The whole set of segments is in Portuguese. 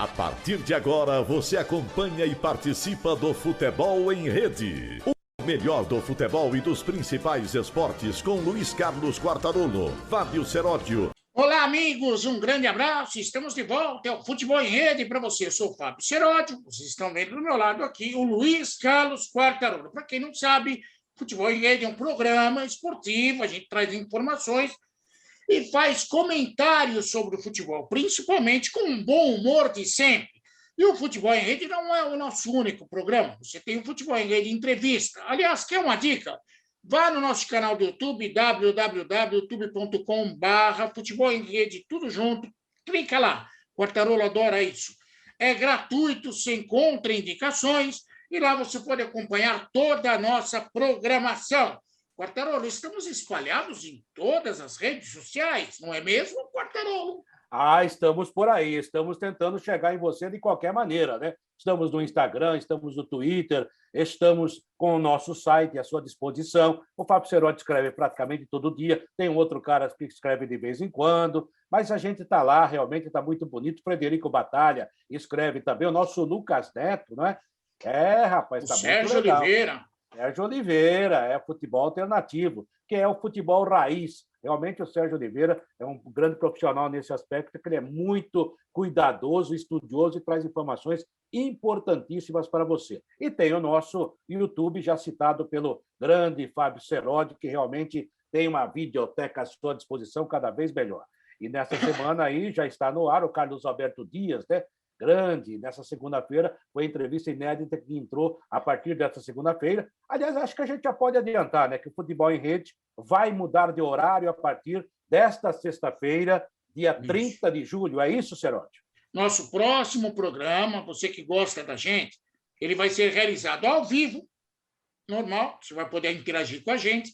A partir de agora, você acompanha e participa do Futebol em Rede. O melhor do futebol e dos principais esportes com Luiz Carlos Quartarolo, Fábio Seródio. Olá, amigos, um grande abraço. Estamos de volta ao Futebol em Rede para você. Eu sou o Fábio Seródio, vocês estão vendo do meu lado aqui o Luiz Carlos Quartarolo. Para quem não sabe, Futebol em Rede é um programa esportivo, a gente traz informações e faz comentários sobre o futebol, principalmente com um bom humor de sempre. E o Futebol em Rede não é o nosso único programa. Você tem o Futebol em Rede Entrevista. Aliás, quer uma dica? Vá no nosso canal do YouTube, www.youtube.com/Futebol em Rede, tudo junto. Clica lá. O Quartarolo adora isso. É gratuito, sem contraindicações, e lá você pode acompanhar toda a nossa programação. Quartarolo, estamos espalhados em todas as redes sociais, não é mesmo, Quartarolo? Estamos por aí, estamos tentando chegar em você de qualquer maneira, né? Estamos no Instagram, estamos no Twitter, estamos com o nosso site à sua disposição. O Fábio Seródio escreve praticamente todo dia, tem um outro cara que escreve de vez em quando, mas a gente está lá, realmente está muito bonito. Frederico Batalha escreve também, o nosso Lucas Neto, não é? Rapaz, está muito legal. Sérgio Oliveira. Sérgio Oliveira, é futebol alternativo, que é o futebol raiz. Realmente, o Sérgio Oliveira é um grande profissional nesse aspecto, porque ele é muito cuidadoso, estudioso e traz informações importantíssimas para você. E tem o nosso YouTube, já citado pelo grande Fábio Seródio, que realmente tem uma videoteca à sua disposição cada vez melhor. E nessa semana aí já está no ar o Carlos Alberto Dias, né? Grande, nessa segunda-feira, foi a entrevista inédita que entrou a partir dessa segunda-feira. Aliás, acho que a gente já pode adiantar, né, que o Futebol em Rede vai mudar de horário a partir desta sexta-feira, dia 30 de julho. É isso, Seródio? Nosso próximo programa, você que gosta da gente, ele vai ser realizado ao vivo, normal, você vai poder interagir com a gente,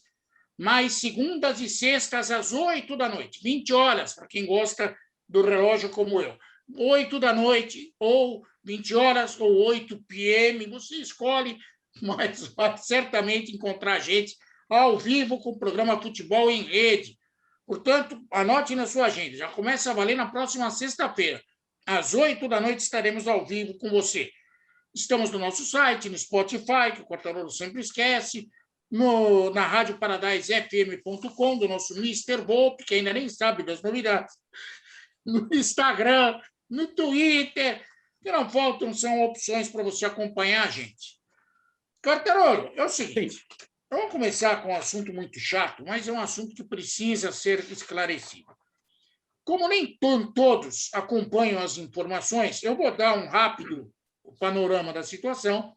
mas segundas e sextas às 8 da noite, 20 horas, para quem gosta do relógio como eu. 8 da noite, ou 20 horas, ou 8 p.m., você escolhe, mas vai certamente encontrar a gente ao vivo com o programa Futebol em Rede. Portanto, anote na sua agenda, já começa a valer na próxima sexta-feira. Às 8 da noite estaremos ao vivo com você. Estamos no nosso site, no Spotify, que o Quartarolo sempre esquece, na Rádio Paradise FM.com, do nosso Mr. Volpe, que ainda nem sabe das novidades, no Instagram, no Twitter, que não faltam, são opções para você acompanhar a gente. Quartarolo, é o seguinte, vamos começar com um assunto muito chato, mas é um assunto que precisa ser esclarecido. Como nem todos acompanham as informações, eu vou dar um rápido panorama da situação,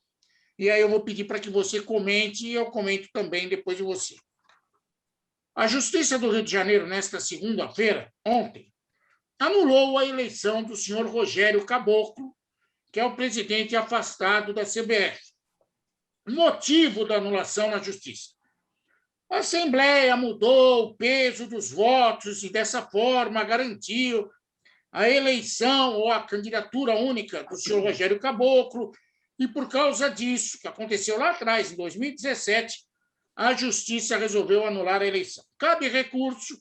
e aí eu vou pedir para que você comente, e eu comento também depois de você. A Justiça do Rio de Janeiro, nesta segunda-feira, ontem, anulou a eleição do senhor Rogério Caboclo, que é o presidente afastado da CBF. Motivo da anulação na Justiça. A Assembleia mudou o peso dos votos e, dessa forma, garantiu a eleição ou a candidatura única do senhor Rogério Caboclo, e, por causa disso, que aconteceu lá atrás, em 2017, a Justiça resolveu anular a eleição. Cabe recurso,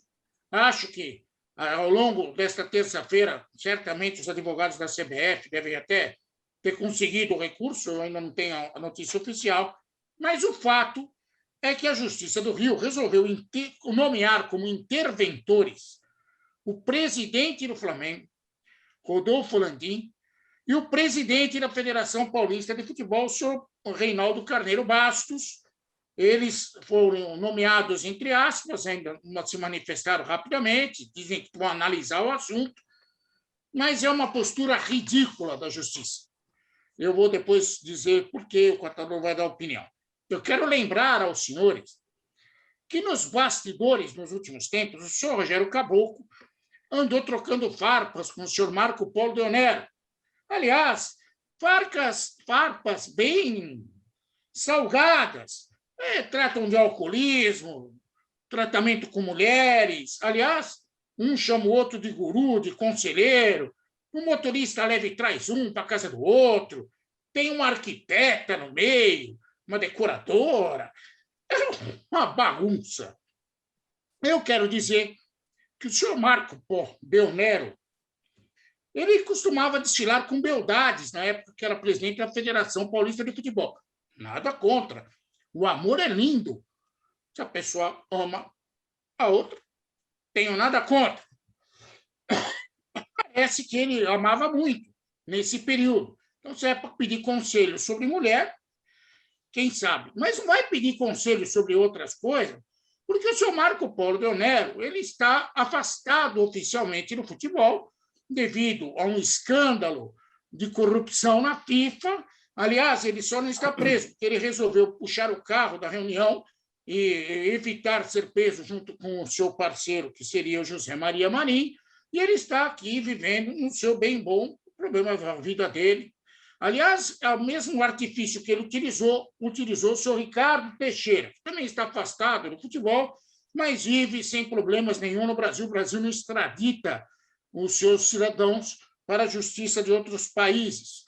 acho que ao longo desta terça-feira, certamente os advogados da CBF devem até ter conseguido o recurso, eu ainda não tenho a notícia oficial, mas o fato é que a Justiça do Rio resolveu nomear como interventores o presidente do Flamengo, Rodolfo Landim, e o presidente da Federação Paulista de Futebol, o senhor Reinaldo Carneiro Bastos. Eles foram nomeados, entre aspas, ainda não se manifestaram rapidamente, dizem que vão analisar o assunto, mas é uma postura ridícula da Justiça. Eu vou depois dizer por que o Quartarolo vai dar opinião. Eu quero lembrar aos senhores que nos bastidores, nos últimos tempos, o senhor Rogério Caboclo andou trocando farpas com o senhor Marco Polo Deonero. Aliás, farpas bem salgadas, tratam de alcoolismo, tratamento com mulheres. Aliás, um chama o outro de guru, de conselheiro. Um motorista leva e traz um para a casa do outro. Tem uma arquiteta no meio, uma decoradora. É uma bagunça. Eu quero dizer que o senhor Marco Polo Deonero Ele costumava desfilar com beldades, na época que era presidente da Federação Paulista de Futebol. Nada contra. O amor é lindo. Se a pessoa ama a outra, tenho nada contra. Parece que ele amava muito nesse período. Então, se é para pedir conselho sobre mulher, quem sabe? Mas não vai pedir conselho sobre outras coisas, porque o senhor Marco Polo Deonero ele está afastado oficialmente do futebol devido a um escândalo de corrupção na FIFA. Aliás, ele só não está preso, porque ele resolveu puxar o carro da reunião e evitar ser preso junto com o seu parceiro, que seria o José Maria Marim, e ele está aqui vivendo no seu bem bom, problema da vida dele. Aliás, é o mesmo artifício que ele utilizou o senhor Ricardo Teixeira, que também está afastado do futebol, mas vive sem problemas nenhum no Brasil. O Brasil não extradita os seus cidadãos para a justiça de outros países.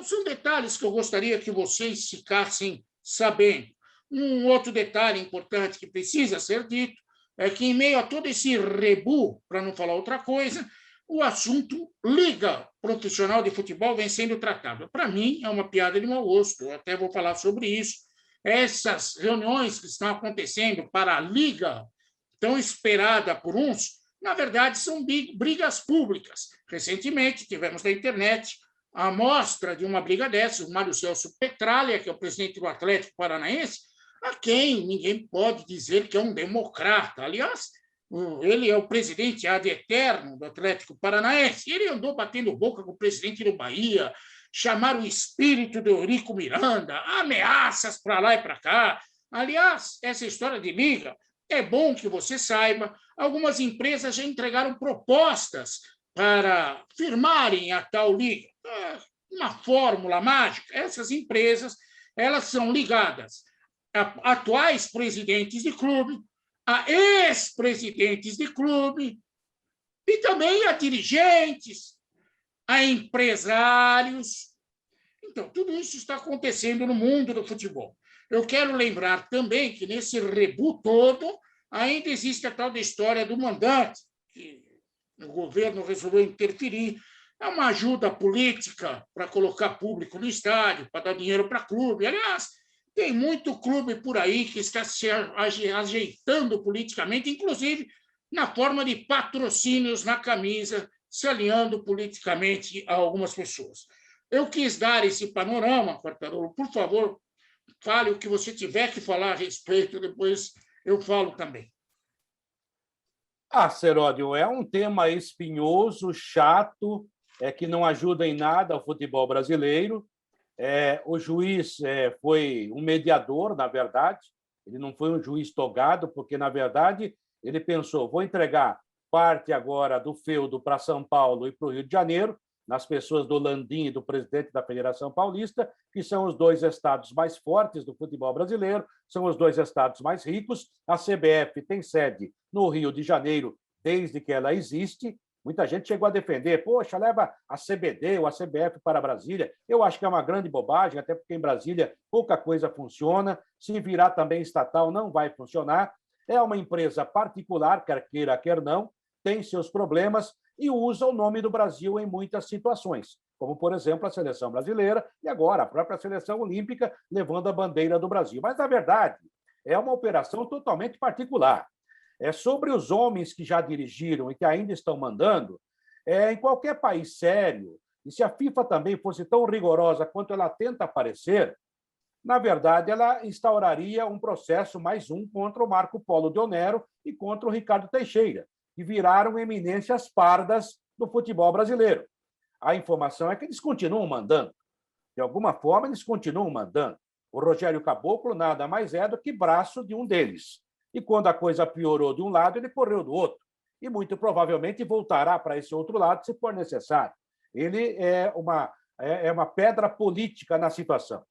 São detalhes que eu gostaria que vocês ficassem sabendo. Um outro detalhe importante que precisa ser dito é que, em meio a todo esse rebu, para não falar outra coisa, o assunto Liga Profissional de Futebol vem sendo tratado. Para mim, é uma piada de mau gosto, eu até vou falar sobre isso. Essas reuniões que estão acontecendo para a Liga, tão esperada por uns, na verdade, são brigas públicas. Recentemente, tivemos na internet a amostra de uma briga dessa, o Mário Celso Petralha, que é o presidente do Atlético Paranaense, a quem ninguém pode dizer que é um democrata. Aliás, ele é o presidente ad eterno do Atlético Paranaense. Ele andou batendo boca com o presidente do Bahia, chamaram o espírito do Eurico Miranda, ameaças para lá e para cá. Aliás, essa história de liga, é bom que você saiba, algumas empresas já entregaram propostas para firmarem a tal liga. Uma fórmula mágica. Essas empresas elas são ligadas a atuais presidentes de clube, a ex-presidentes de clube e também a dirigentes, a empresários. Então, tudo isso está acontecendo no mundo do futebol. Eu quero lembrar também que, nesse rebu todo, ainda existe a tal da história do mandante, que o governo resolveu interferir. É uma ajuda política para colocar público no estádio, para dar dinheiro para clube. Aliás, tem muito clube por aí que está se ajeitando politicamente, inclusive na forma de patrocínios na camisa, se alinhando politicamente a algumas pessoas. Eu quis dar esse panorama, Quartarolo. Por favor, fale o que você tiver que falar a respeito, depois eu falo também. Seródio, é um tema espinhoso, chato, que não ajuda em nada ao futebol brasileiro. O juiz foi um mediador, na verdade, ele não foi um juiz togado, porque, na verdade, ele pensou, vou entregar parte agora do feudo para São Paulo e para o Rio de Janeiro, nas pessoas do Landim e do presidente da Federação Paulista, que são os dois estados mais fortes do futebol brasileiro, são os dois estados mais ricos. A CBF tem sede no Rio de Janeiro desde que ela existe. Muita gente chegou a defender, poxa, leva a CBD ou a CBF para Brasília. Eu acho que é uma grande bobagem, até porque em Brasília pouca coisa funciona. Se virar também estatal, não vai funcionar. É uma empresa particular, quer queira, quer não, tem seus problemas e usa o nome do Brasil em muitas situações, como, por exemplo, a seleção brasileira e agora a própria seleção olímpica levando a bandeira do Brasil. Mas, na verdade, é uma operação totalmente particular. É sobre os homens que já dirigiram e que ainda estão mandando. Em qualquer país sério, e se a FIFA também fosse tão rigorosa quanto ela tenta parecer, na verdade, ela instauraria um processo mais um contra o Marco Polo Deonero e contra o Ricardo Teixeira, que viraram eminências pardas do futebol brasileiro. A informação é que eles continuam mandando. De alguma forma, eles continuam mandando. O Rogério Caboclo nada mais é do que braço de um deles. E quando a coisa piorou de um lado, ele correu do outro. E muito provavelmente voltará para esse outro lado se for necessário. Ele é uma pedra política na situação.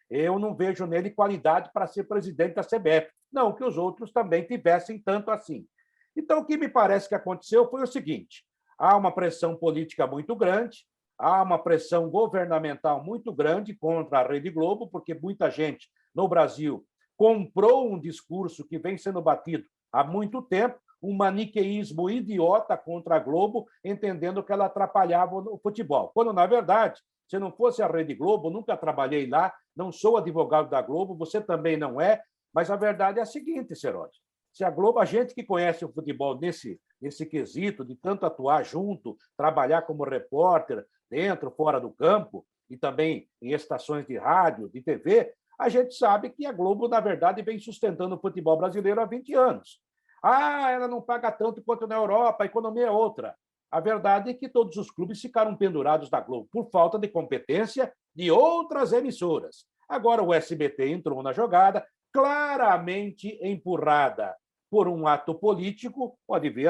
Eu não vejo nele qualidade para ser presidente da CBF. Não que os outros também tivessem tanto assim. Então, o que me parece que aconteceu foi o seguinte: há uma pressão política muito grande, há uma pressão governamental muito grande contra a Rede Globo, porque muita gente no Brasil comprou um discurso que vem sendo batido há muito tempo. um maniqueísmo idiota contra a Globo, entendendo que ela atrapalhava o futebol. Quando, na verdade, se não fosse a Rede Globo, nunca trabalhei lá, não sou advogado da Globo, você também não é, mas a verdade é a seguinte, Seródio. Se a Globo, a gente que conhece o futebol nesse quesito, de tanto atuar junto, trabalhar como repórter, dentro, fora do campo, e também em estações de rádio, de TV, a gente sabe que a Globo, na verdade, vem sustentando o futebol brasileiro há 20 anos. Ela não paga tanto quanto na Europa, a economia é outra. A verdade é que todos os clubes ficaram pendurados da Globo por falta de competência de outras emissoras. Agora o SBT entrou na jogada, claramente empurrada por um ato político. Pode ver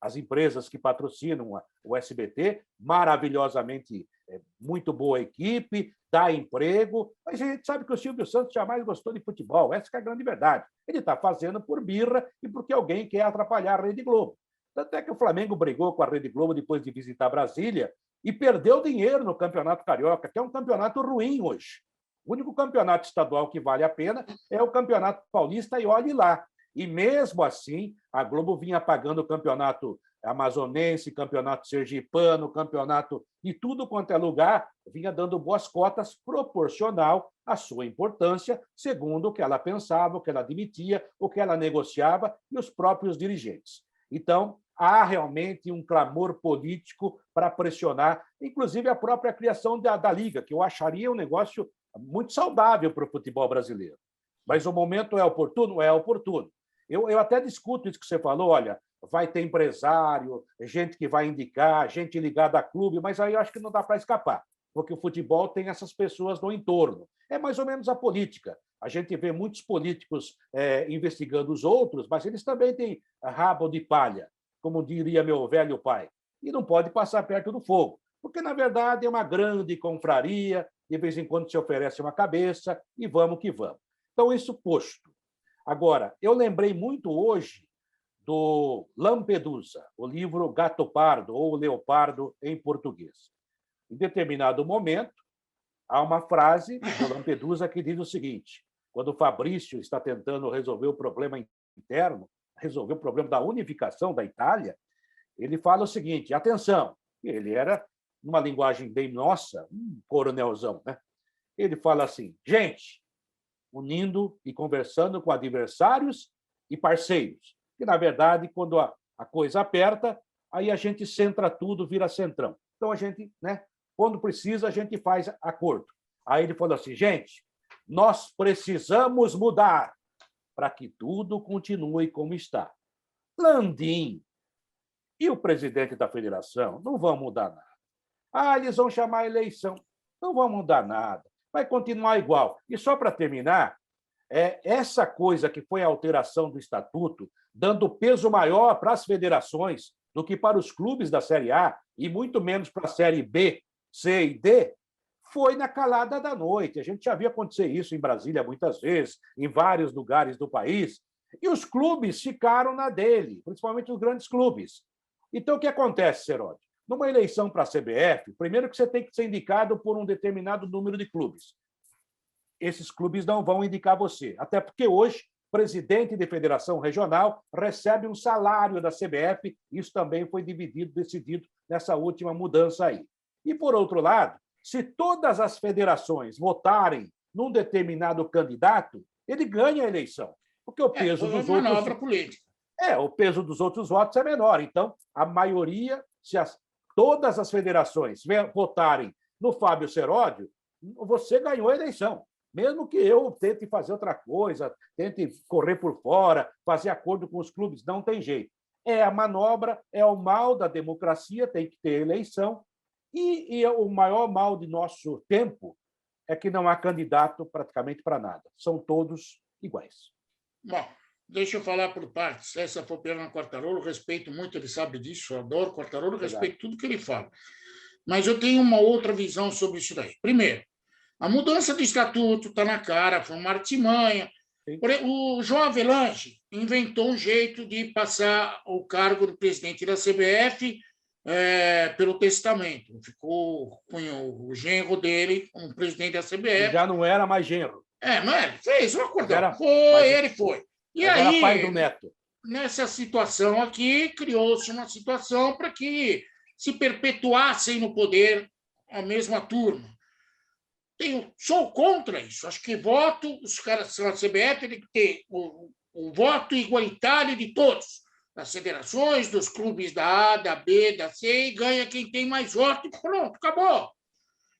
as empresas que patrocinam o SBT, maravilhosamente muito boa equipe, dá emprego, mas a gente sabe que o Silvio Santos jamais gostou de futebol, essa é a grande verdade. Ele está fazendo por birra e porque alguém quer atrapalhar a Rede Globo. Tanto é que o Flamengo brigou com a Rede Globo depois de visitar Brasília e perdeu dinheiro no Campeonato Carioca, que é um campeonato ruim hoje. O único campeonato estadual que vale a pena é o Campeonato Paulista, e olhe lá. E mesmo assim, a Globo vinha pagando o campeonato amazonense, campeonato sergipano, campeonato de tudo quanto é lugar, vinha dando boas cotas proporcional à sua importância, segundo o que ela pensava, o que ela admitia, o que ela negociava e os próprios dirigentes. Então, há realmente um clamor político para pressionar, inclusive a própria criação da Liga, que eu acharia um negócio muito saudável para o futebol brasileiro. Mas o momento é oportuno? É oportuno. Eu até discuto isso que você falou, olha, vai ter empresário, gente que vai indicar, gente ligada a clube, mas aí eu acho que não dá para escapar, porque o futebol tem essas pessoas no entorno. É mais ou menos a política. A gente vê muitos políticos investigando os outros, mas eles também têm rabo de palha, como diria meu velho pai, e não pode passar perto do fogo, porque, na verdade, é uma grande confraria, de vez em quando se oferece uma cabeça, e vamos que vamos. Então, isso posto. Agora, eu lembrei muito hoje do Lampedusa, o livro Gato Pardo, ou Leopardo em português. Em determinado momento, há uma frase do Lampedusa que diz o seguinte: quando o Fabrício está tentando resolver o problema interno, resolver o problema da unificação da Itália, ele fala o seguinte, atenção, ele era, numa linguagem bem nossa, um coronelzão, né? Ele fala assim, gente, unindo e conversando com adversários e parceiros, que, na verdade, quando a coisa aperta, aí a gente centra tudo, vira centrão. Então, a gente, né, quando precisa, a gente faz acordo. Aí ele falou assim, gente, nós precisamos mudar para que tudo continue como está. Landim e o presidente da federação não vão mudar nada. Eles vão chamar a eleição. Não vão mudar nada. Vai continuar igual. E só para terminar, essa coisa que foi a alteração do estatuto, dando peso maior para as federações do que para os clubes da Série A, e muito menos para a Série B, C e D, foi na calada da noite. A gente já via acontecer isso em Brasília muitas vezes, em vários lugares do país, e os clubes ficaram na dele, principalmente os grandes clubes. Então, o que acontece, Seródio? Numa eleição para a CBF, primeiro que você tem que ser indicado por um determinado número de clubes. Esses clubes não vão indicar você, até porque hoje o presidente de federação regional recebe um salário da CBF, isso também foi decidido nessa última mudança aí. E, por outro lado, se todas as federações votarem num determinado candidato, ele ganha a eleição, porque o peso dos outros... manobra política. O peso dos outros votos é menor. Então, a maioria, se todas as federações votarem no Fábio Seródio, você ganhou a eleição. Mesmo que eu tente fazer outra coisa, tente correr por fora, fazer acordo com os clubes, não tem jeito. É a manobra, é o mal da democracia, tem que ter eleição. E o maior mal de nosso tempo é que não há candidato praticamente para nada. São todos iguais. Bom, deixa eu falar por partes. Essa foi o Fernando Quartarolo, respeito muito, ele sabe disso, eu adoro Quartarolo, respeito tudo que ele fala. Mas eu tenho uma outra visão sobre isso daí. Primeiro, a mudança do estatuto está na cara, foi uma artimanha. O João Avelange inventou um jeito de passar o cargo do presidente da CBF pelo testamento. Ficou com o genro dele como presidente da CBF. Já não era mais genro. Mas ele fez um acordão. Ele Ele foi. E aí, era pai do neto. nessa situação aqui, criou-se uma situação para que se perpetuassem no poder a mesma turma. Sou contra isso. Acho que voto, os caras da CBF tem que ter o voto igualitário de todos, das federações, dos clubes da A, da B, da C, e ganha quem tem mais voto e pronto, acabou.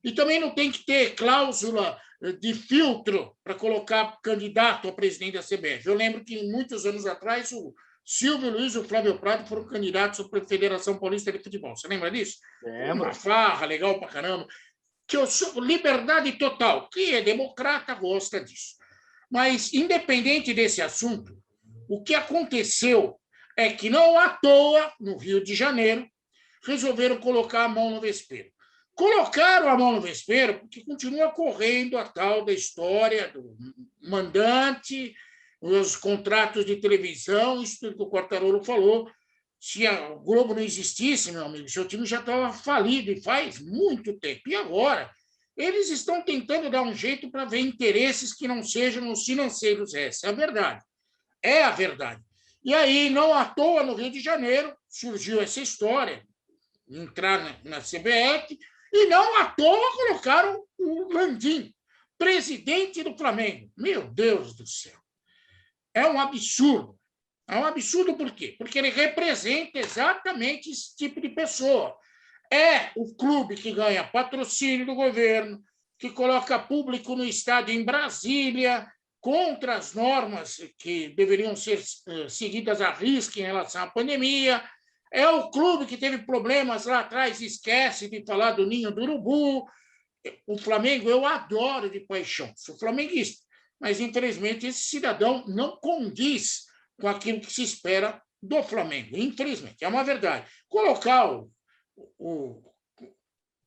E também não tem que ter cláusula de filtro para colocar candidato a presidente da CBF. Eu lembro que, muitos anos atrás, o Silvio Luiz e o Flávio Prado foram candidatos à Federação Paulista de Futebol. Você lembra disso? Lembro. Uma farra, legal pra caramba. Que eu sou liberdade total. Quem é democrata gosta disso. Mas, independente desse assunto, o que aconteceu é que, não à toa, no Rio de Janeiro, resolveram colocar a mão no vespeiro. Colocaram a mão no vespeiro porque continua correndo a tal da história do mandante, os contratos de televisão, isso tudo que o Quartarolo falou. Se a Globo não existisse, meu amigo, seu time já estava falido e faz muito tempo. E agora? Eles estão tentando dar um jeito para ver interesses que não sejam os financeiros. Essa é a verdade. É a verdade. E aí, não à toa, no Rio de Janeiro, surgiu essa história, entrar na CBF, e não à toa colocaram o Landim, presidente do Flamengo. Meu Deus do céu. É um absurdo. É um absurdo por quê? Porque ele representa exatamente esse tipo de pessoa. É o clube que ganha patrocínio do governo, que coloca público no estádio em Brasília, contra as normas que deveriam ser seguidas à risca em relação à pandemia. É o clube que teve problemas lá atrás, esquece de falar do Ninho do Urubu. O Flamengo eu adoro de paixão, sou flamenguista, mas, infelizmente, esse cidadão não condiz com aquilo que se espera do Flamengo, infelizmente, é uma verdade. Colocar o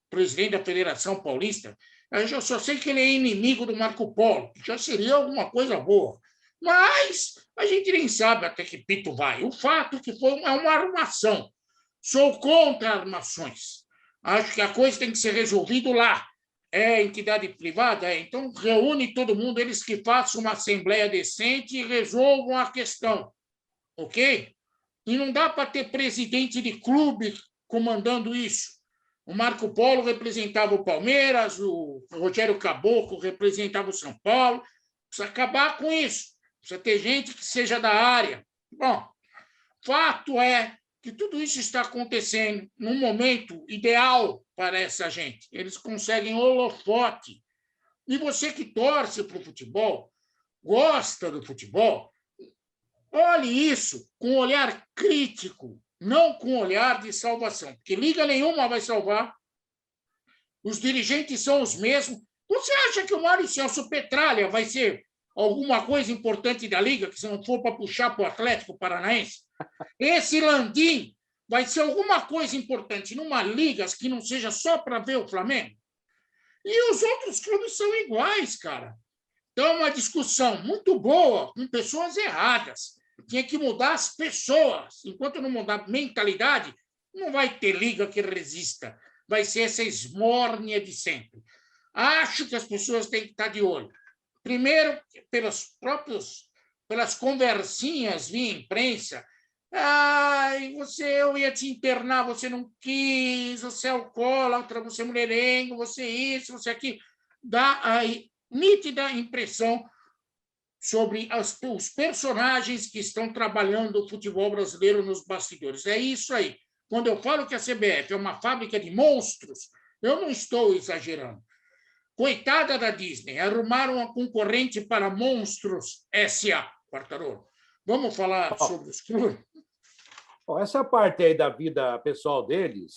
presidente da Federação Paulista, eu já só sei que ele é inimigo do Marco Polo, que já seria alguma coisa boa. Mas a gente nem sabe até que pito vai. O fato é que é uma armação. Sou contra armações. Acho que a coisa tem que ser resolvida lá. É entidade privada? Então reúne todo mundo, eles que façam uma assembleia decente e resolvam a questão. Ok? E não dá para ter presidente de clube comandando isso. O Marco Polo representava o Palmeiras, o Rogério Caboclo representava o São Paulo. Precisa acabar com isso. Precisa ter gente que seja da área. Bom, fato é que tudo isso está acontecendo num momento ideal para essa gente. Eles conseguem holofote. E você que torce para o futebol, gosta do futebol, olhe isso com um olhar crítico, não com um olhar de salvação, porque liga nenhuma vai salvar. Os dirigentes são os mesmos. Você acha que o Mário Celso Petralha vai ser alguma coisa importante da Liga, que se não for para puxar para o Atlético Paranaense? Esse Landim vai ser alguma coisa importante numa Liga que não seja só para ver o Flamengo? E os outros clubes são iguais, cara. Então, é uma discussão muito boa com pessoas erradas. Tinha que mudar as pessoas. Enquanto não mudar a mentalidade, não vai ter liga que resista. Vai ser essa esmórnia de sempre. Acho que as pessoas têm que estar de olho. Primeiro, pelas conversinhas via imprensa. Ai, eu ia te internar, você não quis, você é alcoólatra, você é mulherengo, você isso, você aquilo. Dá a nítida impressão sobre os personagens que estão trabalhando o futebol brasileiro nos bastidores. É isso aí. Quando eu falo que a CBF é uma fábrica de monstros, eu não estou exagerando. Coitada da Disney, arrumaram uma concorrente para Monstros S.A., Quartarolo. Vamos falar sobre os clubes? Bom, essa parte aí da vida pessoal deles,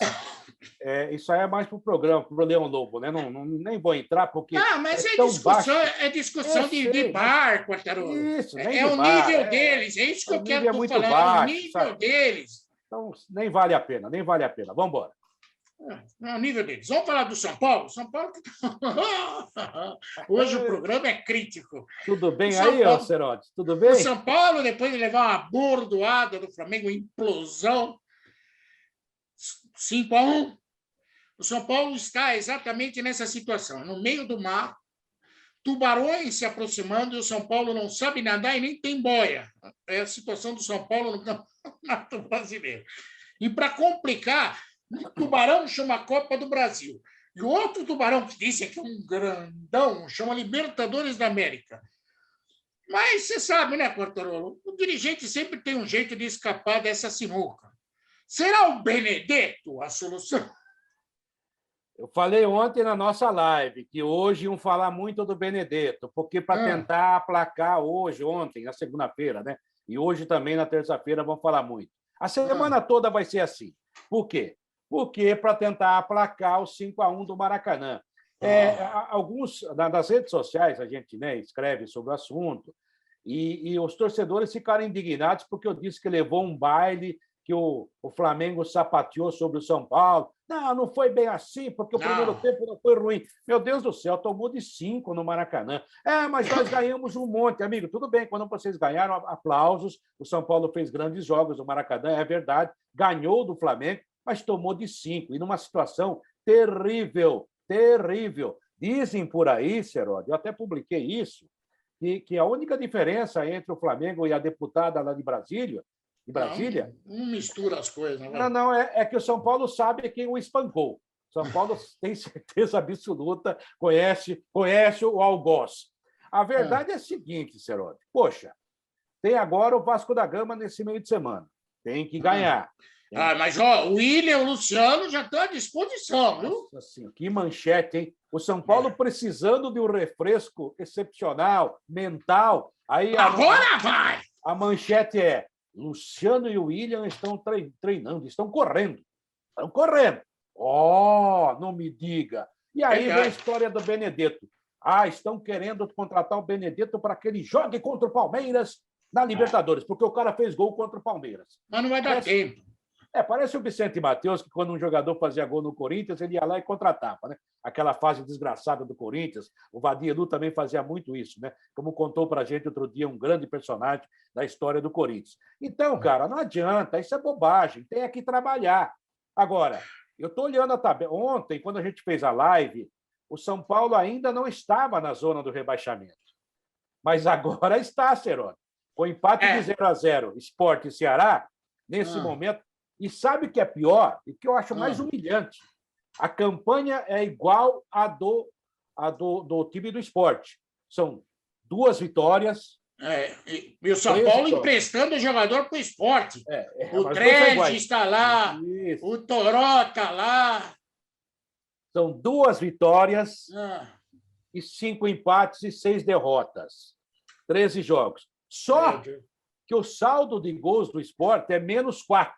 isso aí é mais para o programa, para o Leão Lobo, né? Nem vou entrar, porque. Mas é discussão de bar, Quartarolo. Isso, é o nível deles, é isso que eu quero estar falando, baixo, é o nível deles. Então, nem vale a pena, nem vale a pena. Vamos embora. É o nível deles. Vamos falar do São Paulo? São Paulo. Hoje o programa é crítico. Tudo bem aí, Cerotes? Tudo bem? O São Paulo, depois de levar uma bordoada do Flamengo, implosão, 5-1. O São Paulo está exatamente nessa situação, no meio do mar. tubarões se aproximando e o São Paulo não sabe nadar e nem tem boia. É a situação do São Paulo no Campeonato Brasileiro. E, para complicar, um tubarão chama Copa do Brasil. E o outro tubarão, que disse que é um grandão, chama Libertadores da América. Mas você sabe, né, Quartarolo? O dirigente sempre tem um jeito de escapar dessa sinuca. Será o Benedetto a solução? Eu falei ontem na nossa live que hoje iam falar muito do Benedetto, porque para tentar aplacar ontem, na segunda-feira, né? E hoje também, na terça-feira, vão falar muito. A semana toda vai ser assim. Por quê? Porque para tentar aplacar o 5-1 do Maracanã. Alguns nas redes sociais a gente, né, escreve sobre o assunto e os torcedores ficaram indignados porque eu disse que levou um baile, que o Flamengo sapateou sobre o São Paulo. Não foi bem assim, porque o primeiro tempo não foi ruim. Meu Deus do céu, tomou de 5 no Maracanã. Mas nós ganhamos um monte, amigo. Tudo bem, quando vocês ganharam, aplausos. O São Paulo fez grandes jogos no Maracanã, é verdade. Ganhou do Flamengo, mas tomou de 5. E numa situação terrível, terrível. Dizem por aí, Seródio, eu até publiquei isso, que a única diferença entre o Flamengo e a deputada lá de Brasília. Não mistura as coisas. Não, é que o São Paulo sabe quem o espancou. São Paulo tem certeza absoluta, conhece o algoz. A verdade é a seguinte, Seródio. Poxa, tem agora o Vasco da Gama nesse meio de semana. Tem que ganhar. Mas o William e o Luciano já estão à disposição, viu? Nossa, assim, que manchete, hein? O São Paulo precisando de um refresco excepcional, mental. Aí agora vai! A manchete é: Luciano e o William estão treinando, estão correndo. Estão correndo. Não me diga. E aí vem a história do Benedetto. Estão querendo contratar o Benedetto para que ele jogue contra o Palmeiras na Libertadores, porque o cara fez gol contra o Palmeiras. Mas não vai dar tempo. Parece o Vicente Matheus, que quando um jogador fazia gol no Corinthians, ele ia lá e contratava, né? Aquela fase desgraçada do Corinthians. O Vadielu também fazia muito isso, né? Como contou para a gente outro dia um grande personagem da história do Corinthians. Então, cara, não adianta, isso é bobagem, tem que trabalhar. Agora, eu estou olhando a tabela. Ontem, quando a gente fez a live, o São Paulo ainda não estava na zona do rebaixamento. Mas agora está, Seródio. Com o empate de 0-0, Sport e Ceará, nesse momento. E sabe o que é pior? E que eu acho mais humilhante? A campanha é igual à do time do Sport. São 2 vitórias. E o São Paulo emprestando o jogador para o Sport. O Dredd está lá, o Toró está lá. São 2 vitórias e 5 empates e 6 derrotas. 13 jogos. Só que o saldo de gols do Sport é -4.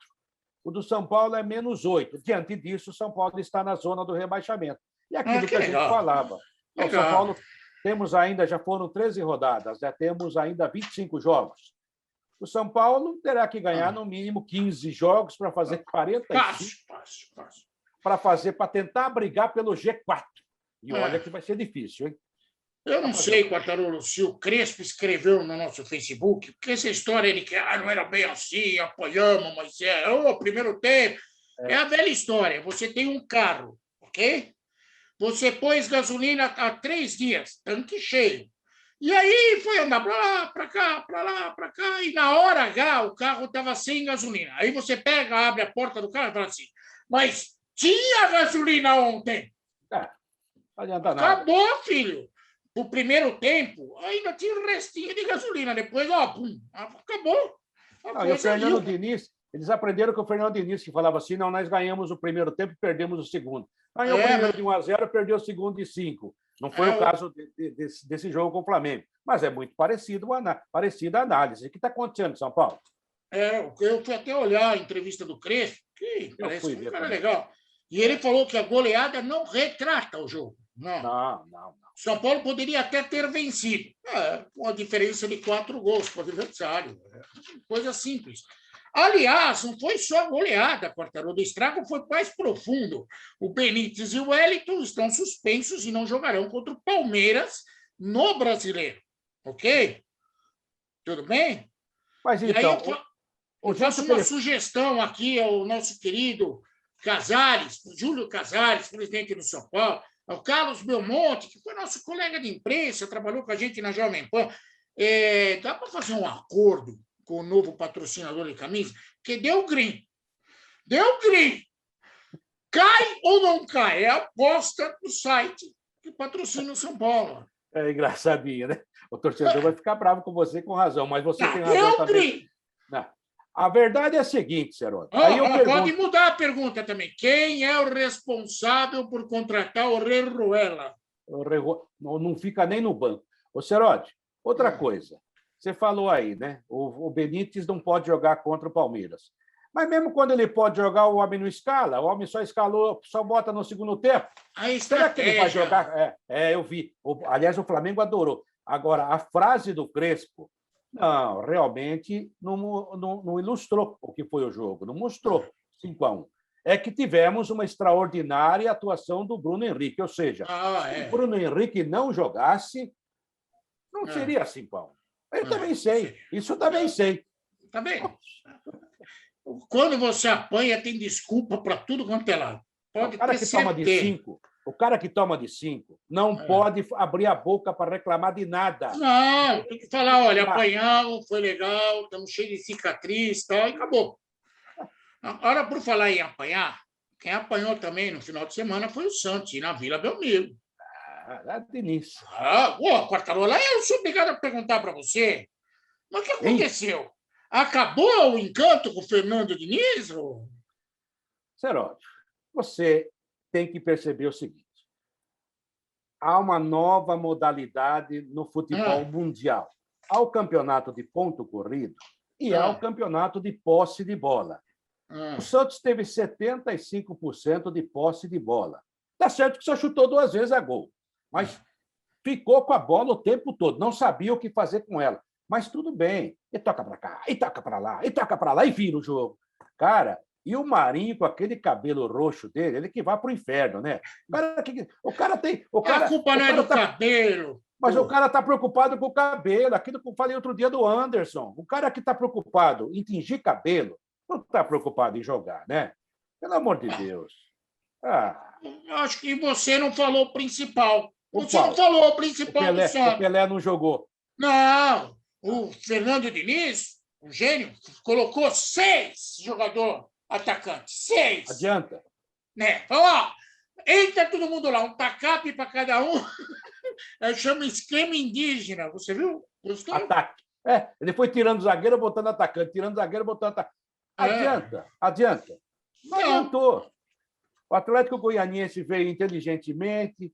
O do São Paulo é -8. Diante disso, o São Paulo está na zona do rebaixamento. E aquilo que a gente falava. O São Paulo temos ainda, já foram 13 rodadas, já temos ainda 25 jogos. O São Paulo terá que ganhar no mínimo 15 jogos para fazer 45. Para tentar brigar pelo G4. E olha que vai ser difícil, hein? Eu não sei, Quartarolo, se o Crespo escreveu no nosso Facebook, porque essa história de que não era bem assim, apoiamos, mas primeiro tempo. É a velha história. Você tem um carro, ok? Você pôs gasolina há 3 dias, tanque cheio. E aí foi andar para lá, para cá, para lá, para cá, e na hora H o carro estava sem gasolina. Aí você pega, abre a porta do carro e fala assim, mas tinha gasolina ontem. Não adianta nada. Acabou, filho. No primeiro tempo, ainda tinha um restinho de gasolina. Depois, acabou. E o Fernando Diniz, eles aprenderam com o Fernando Diniz, que falava assim, nós ganhamos o primeiro tempo e perdemos o segundo. Ganhou o primeiro de 1-0, perdeu o segundo de 5. Não foi o caso desse jogo com o Flamengo. Mas é muito parecida a análise. O que está acontecendo em São Paulo? Eu fui até olhar a entrevista do Crespo, que parece um cara legal. E ele falou que a goleada não retrata o jogo. Não. São Paulo poderia até ter vencido, com a diferença de 4 gols para o adversário. Coisa simples. Aliás, não foi só a goleada, Quartarolo. O estrago foi mais profundo. O Benítez e o Wellington estão suspensos e não jogarão contra o Palmeiras no Brasileiro. Ok? Tudo bem? Mas então, e aí eu faço uma sugestão aqui ao nosso querido Casares, Júlio Casares, presidente do São Paulo. O Carlos Belmonte, que foi nosso colega de imprensa, trabalhou com a gente na Jovem Pan. Dá para fazer um acordo com o novo patrocinador de camisa? Porque deu green. Deu green. Cai ou não cai? É a aposta do site que patrocina o São Paulo. É engraçadinho, né? O torcedor vai ficar bravo com você, com razão, mas você tem razão também. Não. A verdade é a seguinte, Seródio. Pode mudar a pergunta também. Quem é o responsável por contratar o Orejuela? Não fica nem no banco. Ô, Seródio, outra coisa. Você falou aí, né? O Benítez não pode jogar contra o Palmeiras. Mas mesmo quando ele pode jogar, o homem não escala, o homem só escalou, só bota no segundo tempo. Será que ele vai jogar? Eu vi. Aliás, o Flamengo adorou. Agora, a frase do Crespo, não, realmente não ilustrou o que foi o jogo, não mostrou 5-1. É que tivemos uma extraordinária atuação do Bruno Henrique, ou seja, se o Bruno Henrique não jogasse, não seria 5-1. Eu também sei, isso eu também sei. Tá bem. Quando você apanha, tem desculpa para tudo quanto é lado. Pode o cara que toma de 5, o cara que toma de 5 não pode abrir a boca para reclamar de nada. Não, tem que falar, olha, apanhamos, foi legal, estamos cheios de cicatriz, tal, e acabou. Agora, por falar em apanhar, quem apanhou também no final de semana foi o Santos, na Vila Belmiro. Diniz. Quartarola, eu sou obrigado a perguntar para você, mas o que aconteceu? Acabou o encanto com o Fernando Diniz? Seródio, você tem que perceber o seguinte. Há uma nova modalidade no futebol mundial. Há o campeonato de ponto corrido e há o campeonato de posse de bola. O Santos teve 75% de posse de bola. Tá certo que só chutou 2 vezes a gol, mas ficou com a bola o tempo todo, não sabia o que fazer com ela. Mas tudo bem. E toca para cá, e toca para lá, e toca para lá, e vira o jogo. Cara, e o Marinho, com aquele cabelo roxo dele, ele que vai para o inferno, né? O cara tem... A culpa não é do cabelo. Mas o cara está preocupado com o cabelo. Aquilo que eu falei outro dia do Anderson. O cara que está preocupado em tingir cabelo não está preocupado em jogar, né? Pelo amor de Deus. Acho que você não falou o principal. Você não falou o principal do Santos. O Pelé não jogou. Não. O Fernando Diniz, o gênio, colocou 6 jogadores atacantes. 6. Adianta. Né? Falou, entra todo mundo lá, um tacape para cada um. Chama esquema indígena. Você viu? Gostou? Ataque. Ele foi tirando zagueiro, botando atacante. Tirando zagueiro, botando atacante. Adianta. Não adiantou. O Atlético Goianiense veio inteligentemente.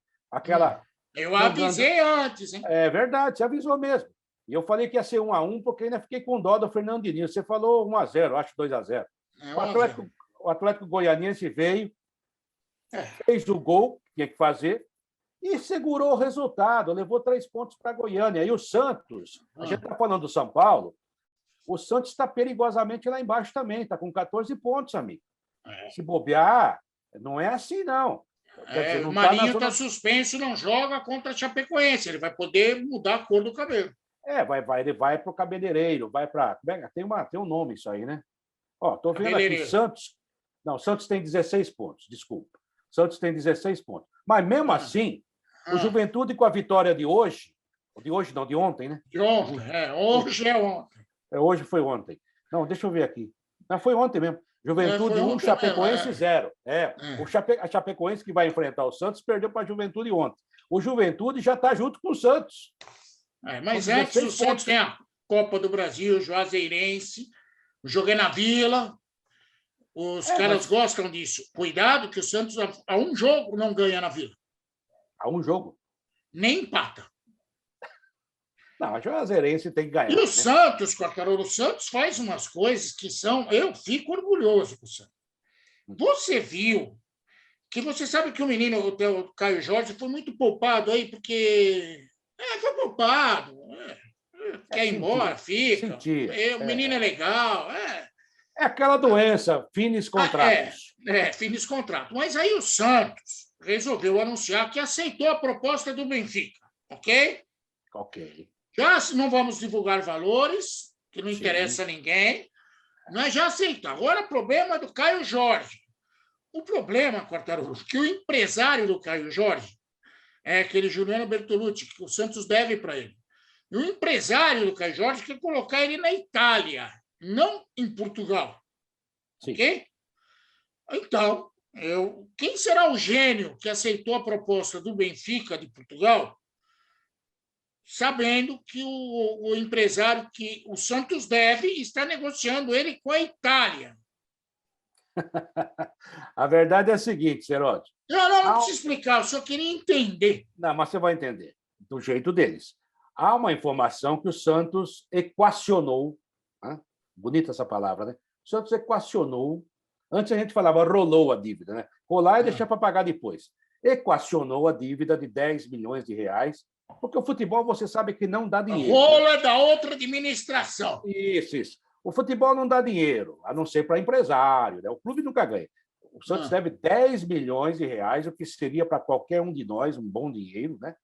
Eu avisei antes, hein? É verdade, você avisou mesmo. E eu falei que ia ser 1-1, porque ainda fiquei com dó do Fernando Diniz. Você falou 1-0, acho 2-0. O Atlético Goianiense veio, fez o gol, tinha que fazer, e segurou o resultado, levou 3 pontos para Goiânia. E o Santos, a gente está falando do São Paulo, o Santos está perigosamente lá embaixo também, está com 14 pontos, amigo. Se bobear, não é assim, não. Quer dizer, o Marinho está suspenso, não joga contra a Chapecoense. Ele vai poder mudar a cor do cabelo. Ele vai para o cabeleireiro, vai para... Tem um nome isso aí, né? Estou vendo aqui, Santos... Não, Santos tem 16 pontos, desculpa. Santos tem 16 pontos. Mas, mesmo assim, o Juventude, com a vitória de hoje... De hoje não, de ontem, né? De ontem, hoje é ontem. Hoje foi ontem. Não, deixa eu ver aqui. Não, foi ontem mesmo. Juventude 1, Chapecoense 0. A Chapecoense, que vai enfrentar o Santos, perdeu para a Juventude ontem. O Juventude já está junto com o Santos. Mas antes o Santos tem a Copa do Brasil, Juazeirense, joguei na Vila. Os caras gostam disso. Cuidado que o Santos, a um jogo, não ganha na Vila. A um jogo? Nem empata. Não, a Juazeirense tem que ganhar. E o Santos, Quartarolo, o Santos faz umas coisas que são... Eu fico orgulhoso com o Santos. Você viu que você sabe que o menino, o Caio Jorge, foi muito poupado aí, porque... foi poupado. Quer ir embora, fica. O menino é legal. É aquela doença, finis contratos. Finis contratos. Mas aí o Santos resolveu anunciar que aceitou a proposta do Benfica. Ok? Ok. Já não vamos divulgar valores, que não interessa a ninguém, mas já aceitou. Agora o problema é do Caio Jorge. O problema, Quartarolo, que o empresário do Caio Jorge É aquele Juliano Bertolucci, que o Santos deve para ele. E o empresário do Caio Jorge quer colocar ele na Itália, não em Portugal. Sim. Ok? Então, quem será o gênio que aceitou a proposta do Benfica de Portugal, sabendo que o empresário que o Santos deve está negociando ele com a Itália? A verdade é a seguinte, Seródio. Não preciso explicar, eu só queria entender. Não, mas você vai entender, do jeito deles. Há uma informação que o Santos equacionou, né? Bonita essa palavra, né? O Santos equacionou, antes a gente falava rolou a dívida, né? Rolar e deixar para pagar depois. Equacionou a dívida de 10 milhões de reais, porque o futebol você sabe que não dá dinheiro. Rola da outra administração. Isso. O futebol não dá dinheiro, a não ser para empresário, né? O clube nunca ganha. O Santos deve 10 milhões de reais, o que seria para qualquer um de nós um bom dinheiro, né?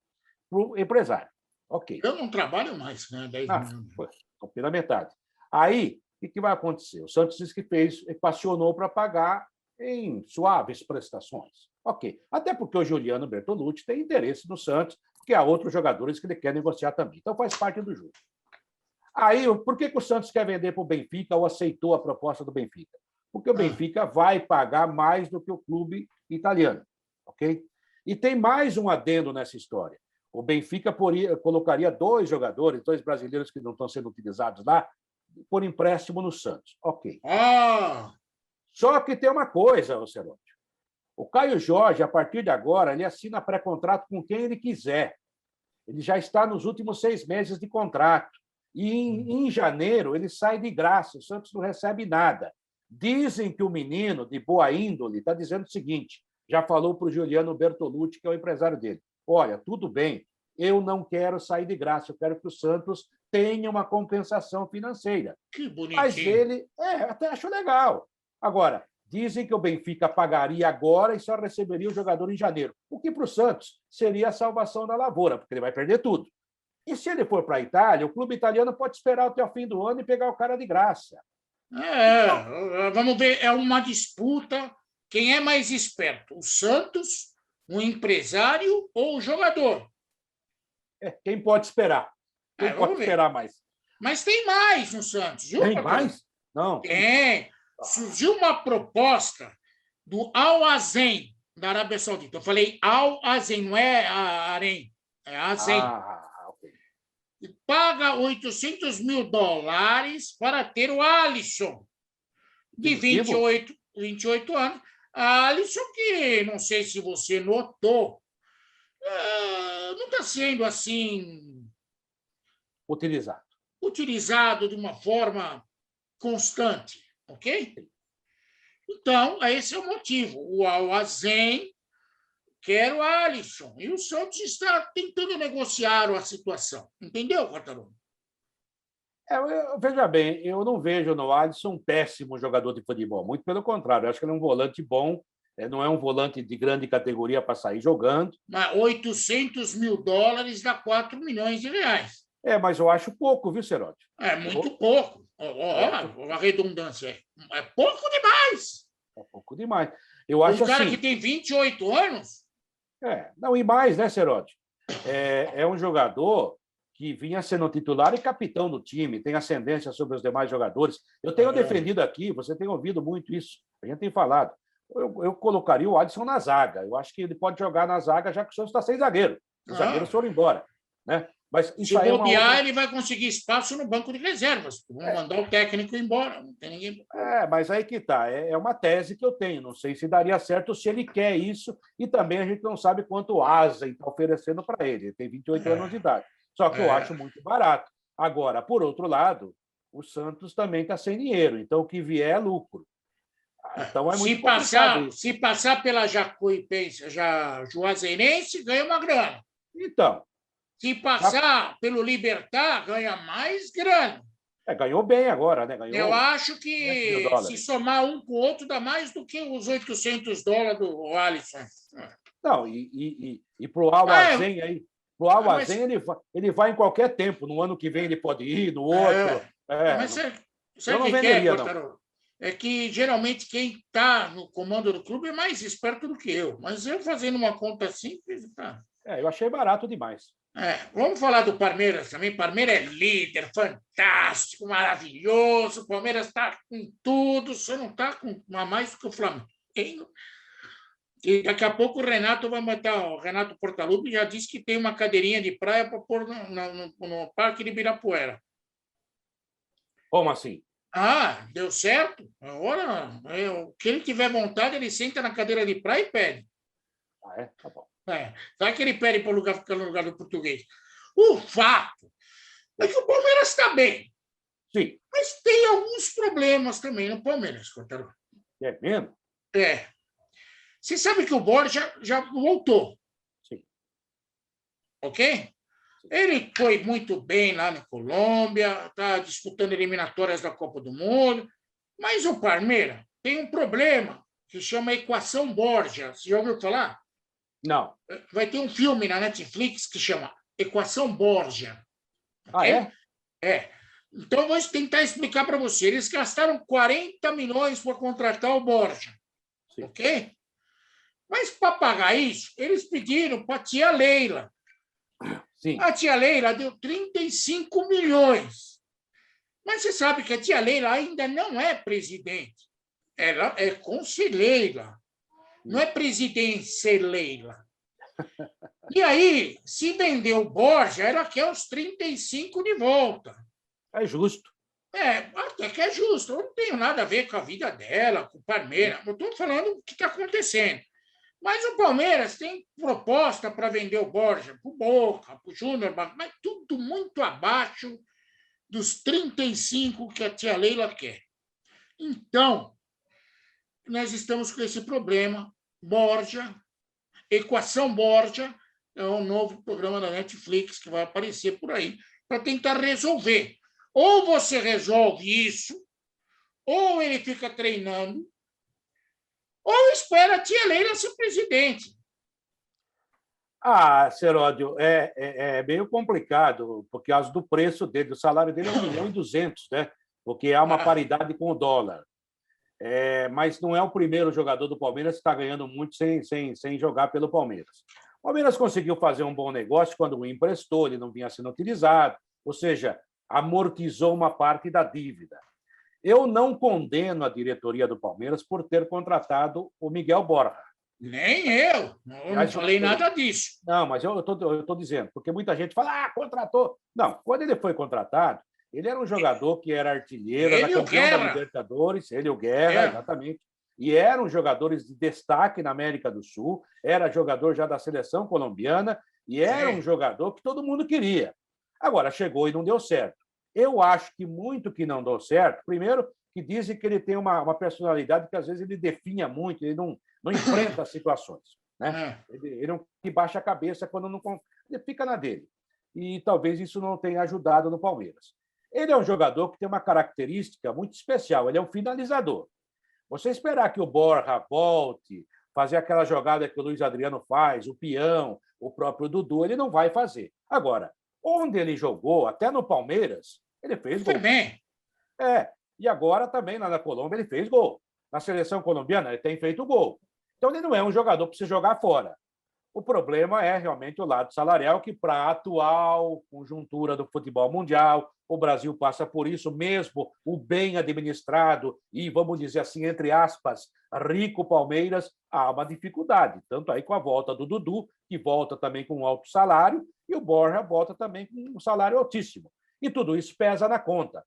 Para o empresário. Ok. Eu não trabalho mais, né? 10 milhões. Pela metade. Aí, o que vai acontecer? O Santos disse que equacionou para pagar em suaves prestações. Ok. Até porque o Juliano Bertolucci tem interesse no Santos, porque há outros jogadores que ele quer negociar também. Então, faz parte do jogo. Aí, por que o Santos quer vender para o Benfica ou aceitou a proposta do Benfica? Porque o Benfica vai pagar mais do que o clube italiano. Ok? E tem mais um adendo nessa história. O Benfica colocaria 2 jogadores, 2 brasileiros que não estão sendo utilizados lá, por empréstimo no Santos. Ok. Só que tem uma coisa, Ocelote. O Caio Jorge, a partir de agora, ele assina pré-contrato com quem ele quiser. Ele já está nos últimos 6 meses de contrato. E em janeiro ele sai de graça, o Santos não recebe nada. Dizem que o menino, de boa índole, está dizendo o seguinte, já falou para o Juliano Bertolucci, que é o empresário dele. Olha, tudo bem, eu não quero sair de graça, eu quero que o Santos tenha uma compensação financeira. Que bonitinho. Mas ele, até acho legal. Agora, dizem que o Benfica pagaria agora e só receberia o jogador em janeiro, o que para o Santos seria a salvação da lavoura, porque ele vai perder tudo. E se ele for para a Itália, o clube italiano pode esperar até o fim do ano e pegar o cara de graça. Vamos ver, é uma disputa. Quem é mais esperto? O Santos, o empresário ou o jogador? Quem pode esperar? Quem pode esperar mais? Mas tem mais no Santos. Viu, tem mais? Não. Tem. Surgiu uma proposta do Al Azen, da Arábia Saudita. Eu falei Al Azen, não é Arém, é Azen. E paga $800 mil para ter o Alisson, de 28 anos. Alisson, que não sei se você notou, não está sendo assim utilizado de uma forma constante, ok? Então, esse é o motivo. O Al-Azen quer o Alisson. E o Santos está tentando negociar a situação. Entendeu, Quartarolo? Veja bem, eu não vejo no Alisson um péssimo jogador de futebol. Muito pelo contrário, eu acho que ele é um volante bom, não é um volante de grande categoria para sair jogando. Mas $800 mil dá 4 milhões de reais. Mas eu acho pouco, viu, Seródio? É muito pouco. A redundância é pouco demais. É pouco demais. Eu acho um cara assim, que tem 28 anos? Não, e mais, né, Seródio? É um jogador que vinha sendo titular e capitão do time, tem ascendência sobre os demais jogadores. Eu tenho defendido aqui, você tem ouvido muito isso, a gente tem falado. Eu colocaria o Alisson na zaga. Eu acho que ele pode jogar na zaga, já que o Santos está sem zagueiro. Os zagueiros foram embora, né? Mas se bobear, ele vai conseguir espaço no banco de reservas. Vão mandar o técnico embora. Não tem ninguém. Mas aí que tá. É uma tese que eu tenho. Não sei se daria certo, se ele quer isso. E também a gente não sabe quanto o Asa está oferecendo para ele. Ele tem 28 anos de idade. Só que eu acho muito barato. Agora, por outro lado, o Santos também está sem dinheiro. Então, o que vier é lucro. Então, é muito complicado. Se passar pela Jacuipense, Juazeirense, ganha uma grana. Então. Se passar pelo Libertar, ganha mais grana. Ganhou bem agora, né? Eu acho que se somar um com o outro, dá mais do que os $800 do Alisson. Não, e para o Al-Azen aí, pro Al-Azen ele vai em qualquer tempo. No ano que vem ele pode ir, no outro. Mas sabe o que é, Quartarolo? É que geralmente quem está no comando do clube é mais esperto do que eu. Mas eu fazendo uma conta simples, tá. Eu achei barato demais. Vamos falar do Palmeiras também. Palmeiras é líder, fantástico, maravilhoso. O Palmeiras está com tudo, só não está com mais que o Flamengo. E daqui a pouco o Renato vai matar. O Renato Portaluppi já disse que tem uma cadeirinha de praia para pôr no Parque de Ibirapuera. Como assim? Deu certo. Agora, o que ele tiver vontade, ele senta na cadeira de praia e pede. Tá bom. Vai que ele pede para ficar no lugar do português. O fato é que o Palmeiras está bem. Sim. Mas tem alguns problemas também no Palmeiras, Cortaro. É mesmo? Você sabe que o Borja já voltou. Sim. Ok? Ele foi muito bem lá na Colômbia, está disputando eliminatórias da Copa do Mundo, mas o Palmeiras tem um problema que chama Equação Borja. Você já ouviu falar? Não. Vai ter um filme na Netflix que chama Equação Borja. Okay? Então, vou tentar explicar para você. Eles gastaram 40 milhões para contratar o Borja. Sim. Ok? Mas, para pagar isso, eles pediram para a tia Leila. Sim. A tia Leila deu 35 milhões. Mas você sabe que a tia Leila ainda não é presidente. Ela é conselheira. Não é presidência Leila. E aí, se vender o Borja, ela quer os 35 de volta. É justo. Até que é justo. Eu não tenho nada a ver com a vida dela, com o Palmeiras. Eu estou falando o que está acontecendo. Mas o Palmeiras tem proposta para vender o Borja para o Boca, para o Júnior, mas tudo muito abaixo dos 35 que a tia Leila quer. Então, nós estamos com esse problema. Borja, Equação Borja, é um novo programa da Netflix que vai aparecer por aí para tentar resolver. Ou você resolve isso, ou ele fica treinando, ou espera a tia Leila ser presidente. Seródio, é meio complicado, por causa do preço dele. O salário dele é 1.200.000, né? Porque há uma paridade com o dólar. Mas não é o primeiro jogador do Palmeiras que está ganhando muito sem jogar pelo Palmeiras. O Palmeiras conseguiu fazer um bom negócio quando o emprestou, ele não vinha sendo utilizado, ou seja, amortizou uma parte da dívida. Eu não condeno a diretoria do Palmeiras por ter contratado o Miguel Borja. Nem eu. Não falei nada disso. Não, mas eu estou dizendo, porque muita gente fala, contratou. Não, quando ele foi contratado, ele era um jogador que era artilheiro, era campeão da Libertadores, ele e o Guerra, exatamente. E eram jogadores de destaque na América do Sul, era jogador já da seleção colombiana, e era um jogador que todo mundo queria. Agora, chegou e não deu certo. Eu acho que muito que não deu certo, primeiro, que dizem que ele tem uma personalidade que às vezes ele definha muito, ele não enfrenta as situações. Né? Ele não baixa a cabeça quando não. Ele fica na dele. E talvez isso não tenha ajudado no Palmeiras. Ele é um jogador que tem uma característica muito especial, ele é um finalizador. Você esperar que o Borja volte, fazer aquela jogada que o Luiz Adriano faz, o peão, o próprio Dudu, ele não vai fazer. Agora, onde ele jogou, até no Palmeiras, ele fez gol. Também. E agora também lá na Colômbia ele fez gol. Na seleção colombiana ele tem feito gol. Então ele não é um jogador para se jogar fora. O problema é realmente o lado salarial, que para a atual conjuntura do futebol mundial, o Brasil passa por isso, mesmo o bem administrado e, vamos dizer assim, entre aspas, rico Palmeiras, há uma dificuldade. Tanto aí com a volta do Dudu, que volta também com um alto salário, e o Borja volta também com um salário altíssimo. E tudo isso pesa na conta.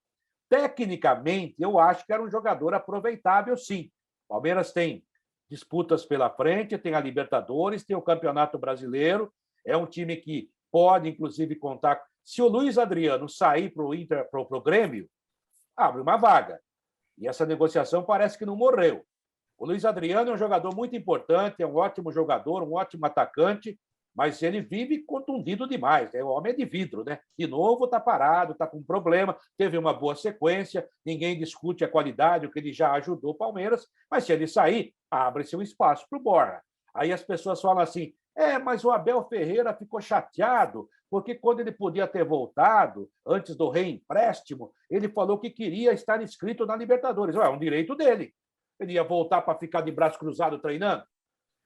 Tecnicamente, eu acho que era um jogador aproveitável, sim. O Palmeiras tem disputas pela frente, tem a Libertadores, tem o Campeonato Brasileiro, é um time que pode, inclusive, contar. Se o Luiz Adriano sair para o Grêmio, abre uma vaga. E essa negociação parece que não morreu. O Luiz Adriano é um jogador muito importante, é um ótimo jogador, um ótimo atacante, mas ele vive contundido demais. O homem é de vidro, né? De novo, está parado, está com problema, teve uma boa sequência, ninguém discute a qualidade, o que ele já ajudou o Palmeiras, mas se ele sair, abre-se um espaço para o Borja. Aí as pessoas falam assim, mas o Abel Ferreira ficou chateado, porque quando ele podia ter voltado, antes do reempréstimo, ele falou que queria estar inscrito na Libertadores. É um direito dele. Ele ia voltar para ficar de braço cruzado treinando?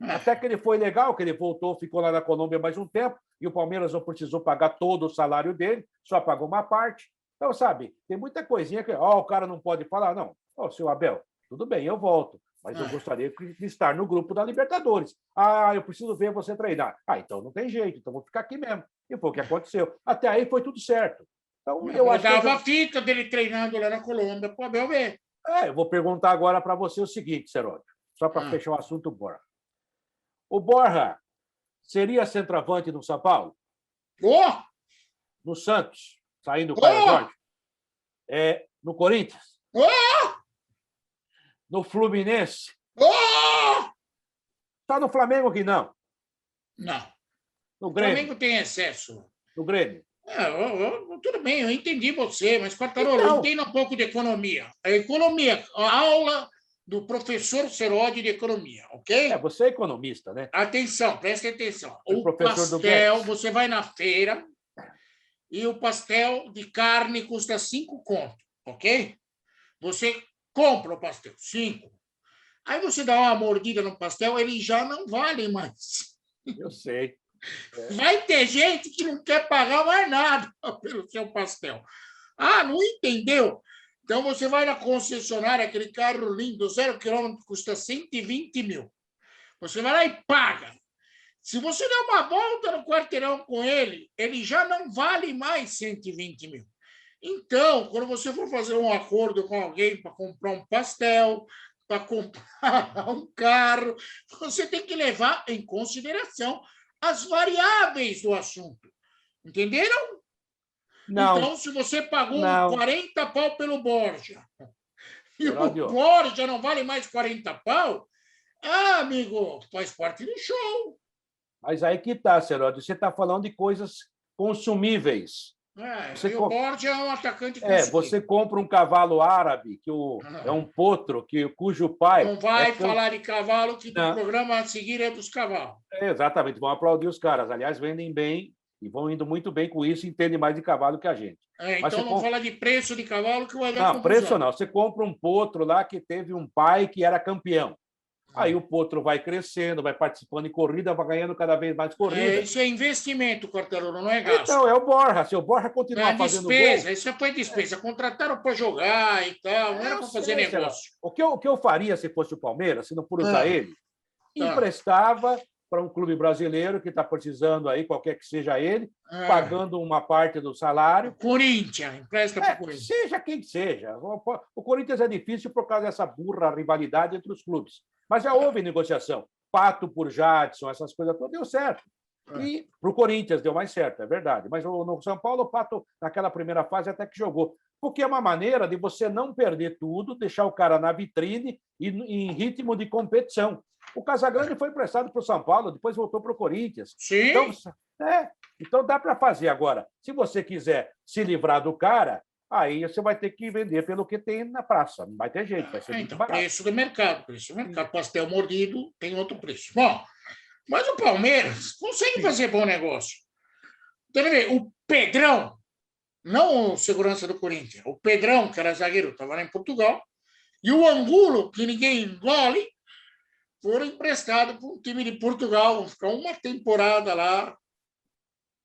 Até que ele foi legal, que ele voltou, ficou lá na Colômbia mais um tempo, e o Palmeiras não precisou pagar todo o salário dele, só pagou uma parte. Então, sabe, tem muita coisinha que o cara não pode falar, não. Seu Abel, tudo bem, eu volto, mas eu gostaria de estar no grupo da Libertadores. Eu preciso ver você treinar. Então não tem jeito, então vou ficar aqui mesmo. E foi o que aconteceu. Até aí foi tudo certo. Então, eu acho dava a fita dele treinando lá na Colômbia para o Abel ver. eu vou perguntar agora para você o seguinte, Seródio, só para fechar o assunto Borja. O Borja seria centroavante no São Paulo? No Santos, saindo do Caio Jorge? No Corinthians? No Fluminense? Só no Flamengo que não? Não. No Grêmio? O Flamengo tem excesso. No Grêmio? Tudo bem, eu entendi você, mas, Quartarolo, eu entendo um pouco de economia. A aula do professor Seródio de economia, ok? Você é economista, né? Atenção, preste atenção. O pastel, você vai na feira e o pastel de carne custa 5 conto, ok? Você compra o pastel, 5. Aí você dá uma mordida no pastel, ele já não vale mais. Eu sei. Vai ter gente que não quer pagar mais nada pelo seu pastel. Não entendeu? Então, você vai na concessionária, aquele carro lindo, 0 quilômetro, custa 120 mil. Você vai lá e paga. Se você der uma volta no quarteirão com ele, ele já não vale mais 120 mil. Então, quando você for fazer um acordo com alguém para comprar um pastel, para comprar um carro, você tem que levar em consideração as variáveis do assunto. Entenderam? Não. Então, se você pagou 40 pau pelo Borja e o Borja não vale mais 40 pau, amigo, faz parte do show. Mas aí que tá, Seródio. Você está falando de coisas consumíveis. O Borja é um atacante consumível. Você compra um cavalo árabe, que é um potro, cujo pai... Não vai falar de cavalo, que o programa a seguir é dos cavalos. Exatamente, vão aplaudir os caras. Aliás, vendem bem e vão indo muito bem com isso, entendem mais de cavalo que a gente. Então não fala de preço de cavalo que vai dar confusão. Preço não. Você compra um potro lá que teve um pai que era campeão. Aí o potro vai crescendo, vai participando de corrida, vai ganhando cada vez mais corrida. Isso é investimento, Quartarolo, não é gasto. Então, é o Borja. Se o Borja continuar fazendo despesa, gol... Isso foi despesa. Contrataram para jogar e tal, não era para fazer negócio. O que eu faria se fosse o Palmeiras, se não por usar ele, emprestava para um clube brasileiro que está precisando aí, qualquer que seja ele, pagando uma parte do salário. Corinthians, empresta para o Corinthians. Seja quem seja. O Corinthians é difícil por causa dessa burra rivalidade entre os clubes. Mas já houve negociação. Pato por Jadson, essas coisas todas, deu certo. E para o Corinthians deu mais certo, é verdade. Mas no São Paulo, o Pato, naquela primeira fase, até que jogou. Porque é uma maneira de você não perder tudo, deixar o cara na vitrine e em ritmo de competição. O Casagrande foi emprestado para o São Paulo, depois voltou para o Corinthians. Sim. Então dá para fazer. Agora, se você quiser se livrar do cara, aí você vai ter que vender pelo que tem na praça. Não vai ter jeito, vai ser muito barato. Preço do mercado. Pastel mordido tem outro preço. Bom, mas o Palmeiras consegue fazer bom negócio. Então, o Pedrão, não o segurança do Corinthians, o Pedrão, que era zagueiro, estava lá em Portugal, e o Angulo, que ninguém engole, foram emprestados para um time de Portugal. Vão ficar uma temporada lá.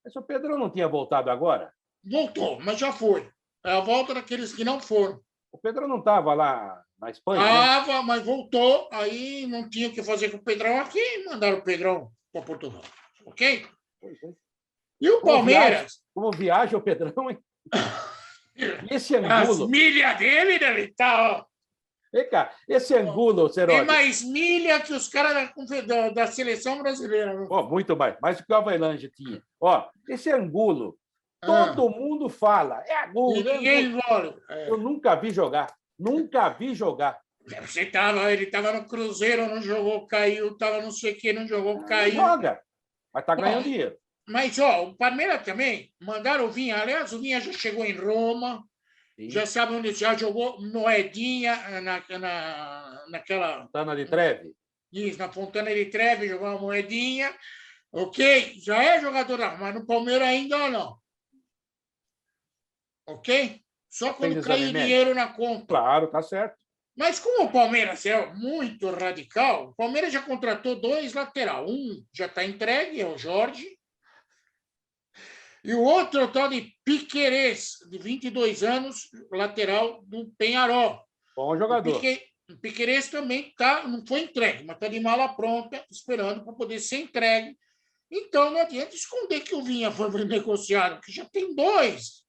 Mas o Pedrão não tinha voltado agora? Voltou, mas já foi. É a volta daqueles que não foram. O Pedrão não estava lá na Espanha? Estava, mas voltou. Aí não tinha o que fazer com o Pedrão aqui e mandaram o Pedrão para Portugal. Ok? E o Palmeiras? Como viaja o Pedrão, hein? Esse Angulo... As milhas dele deve estar... Vem cá, esse Angulo, Seródio... Tem mais milha que os caras da seleção brasileira. Muito mais do que o Avelange tinha. Esse Angulo, todo mundo fala. É Angulo. Ninguém engole. Eu nunca vi jogar. Nunca vi jogar. Ele estava no Cruzeiro, não jogou, caiu. Estava não sei o que, não jogou, caiu. Joga, mas está ganhando dinheiro. Mas, o Palmeiras também mandaram o Vinha. Aliás, o Vinha já chegou em Roma. Sim. Já sabe onde já jogou moedinha naquela... Fontana de Trevi? Isso, na Fontana de Trevi, jogou uma moedinha. Ok? Já é jogador, mas no Palmeiras ainda não. Ok? Só quando cair dinheiro na conta. Claro, tá certo. Mas como o Palmeiras é muito radical, o Palmeiras já contratou 2 lateral. Um já está entregue, é o Jorge, e o outro é o tal de Piquerez, de 22 anos, lateral do Peñarol. Bom jogador. O Piquerez também não foi entregue, mas está de mala pronta, esperando para poder ser entregue. Então, não adianta esconder que o Vinha foi negociado, porque já tem 2.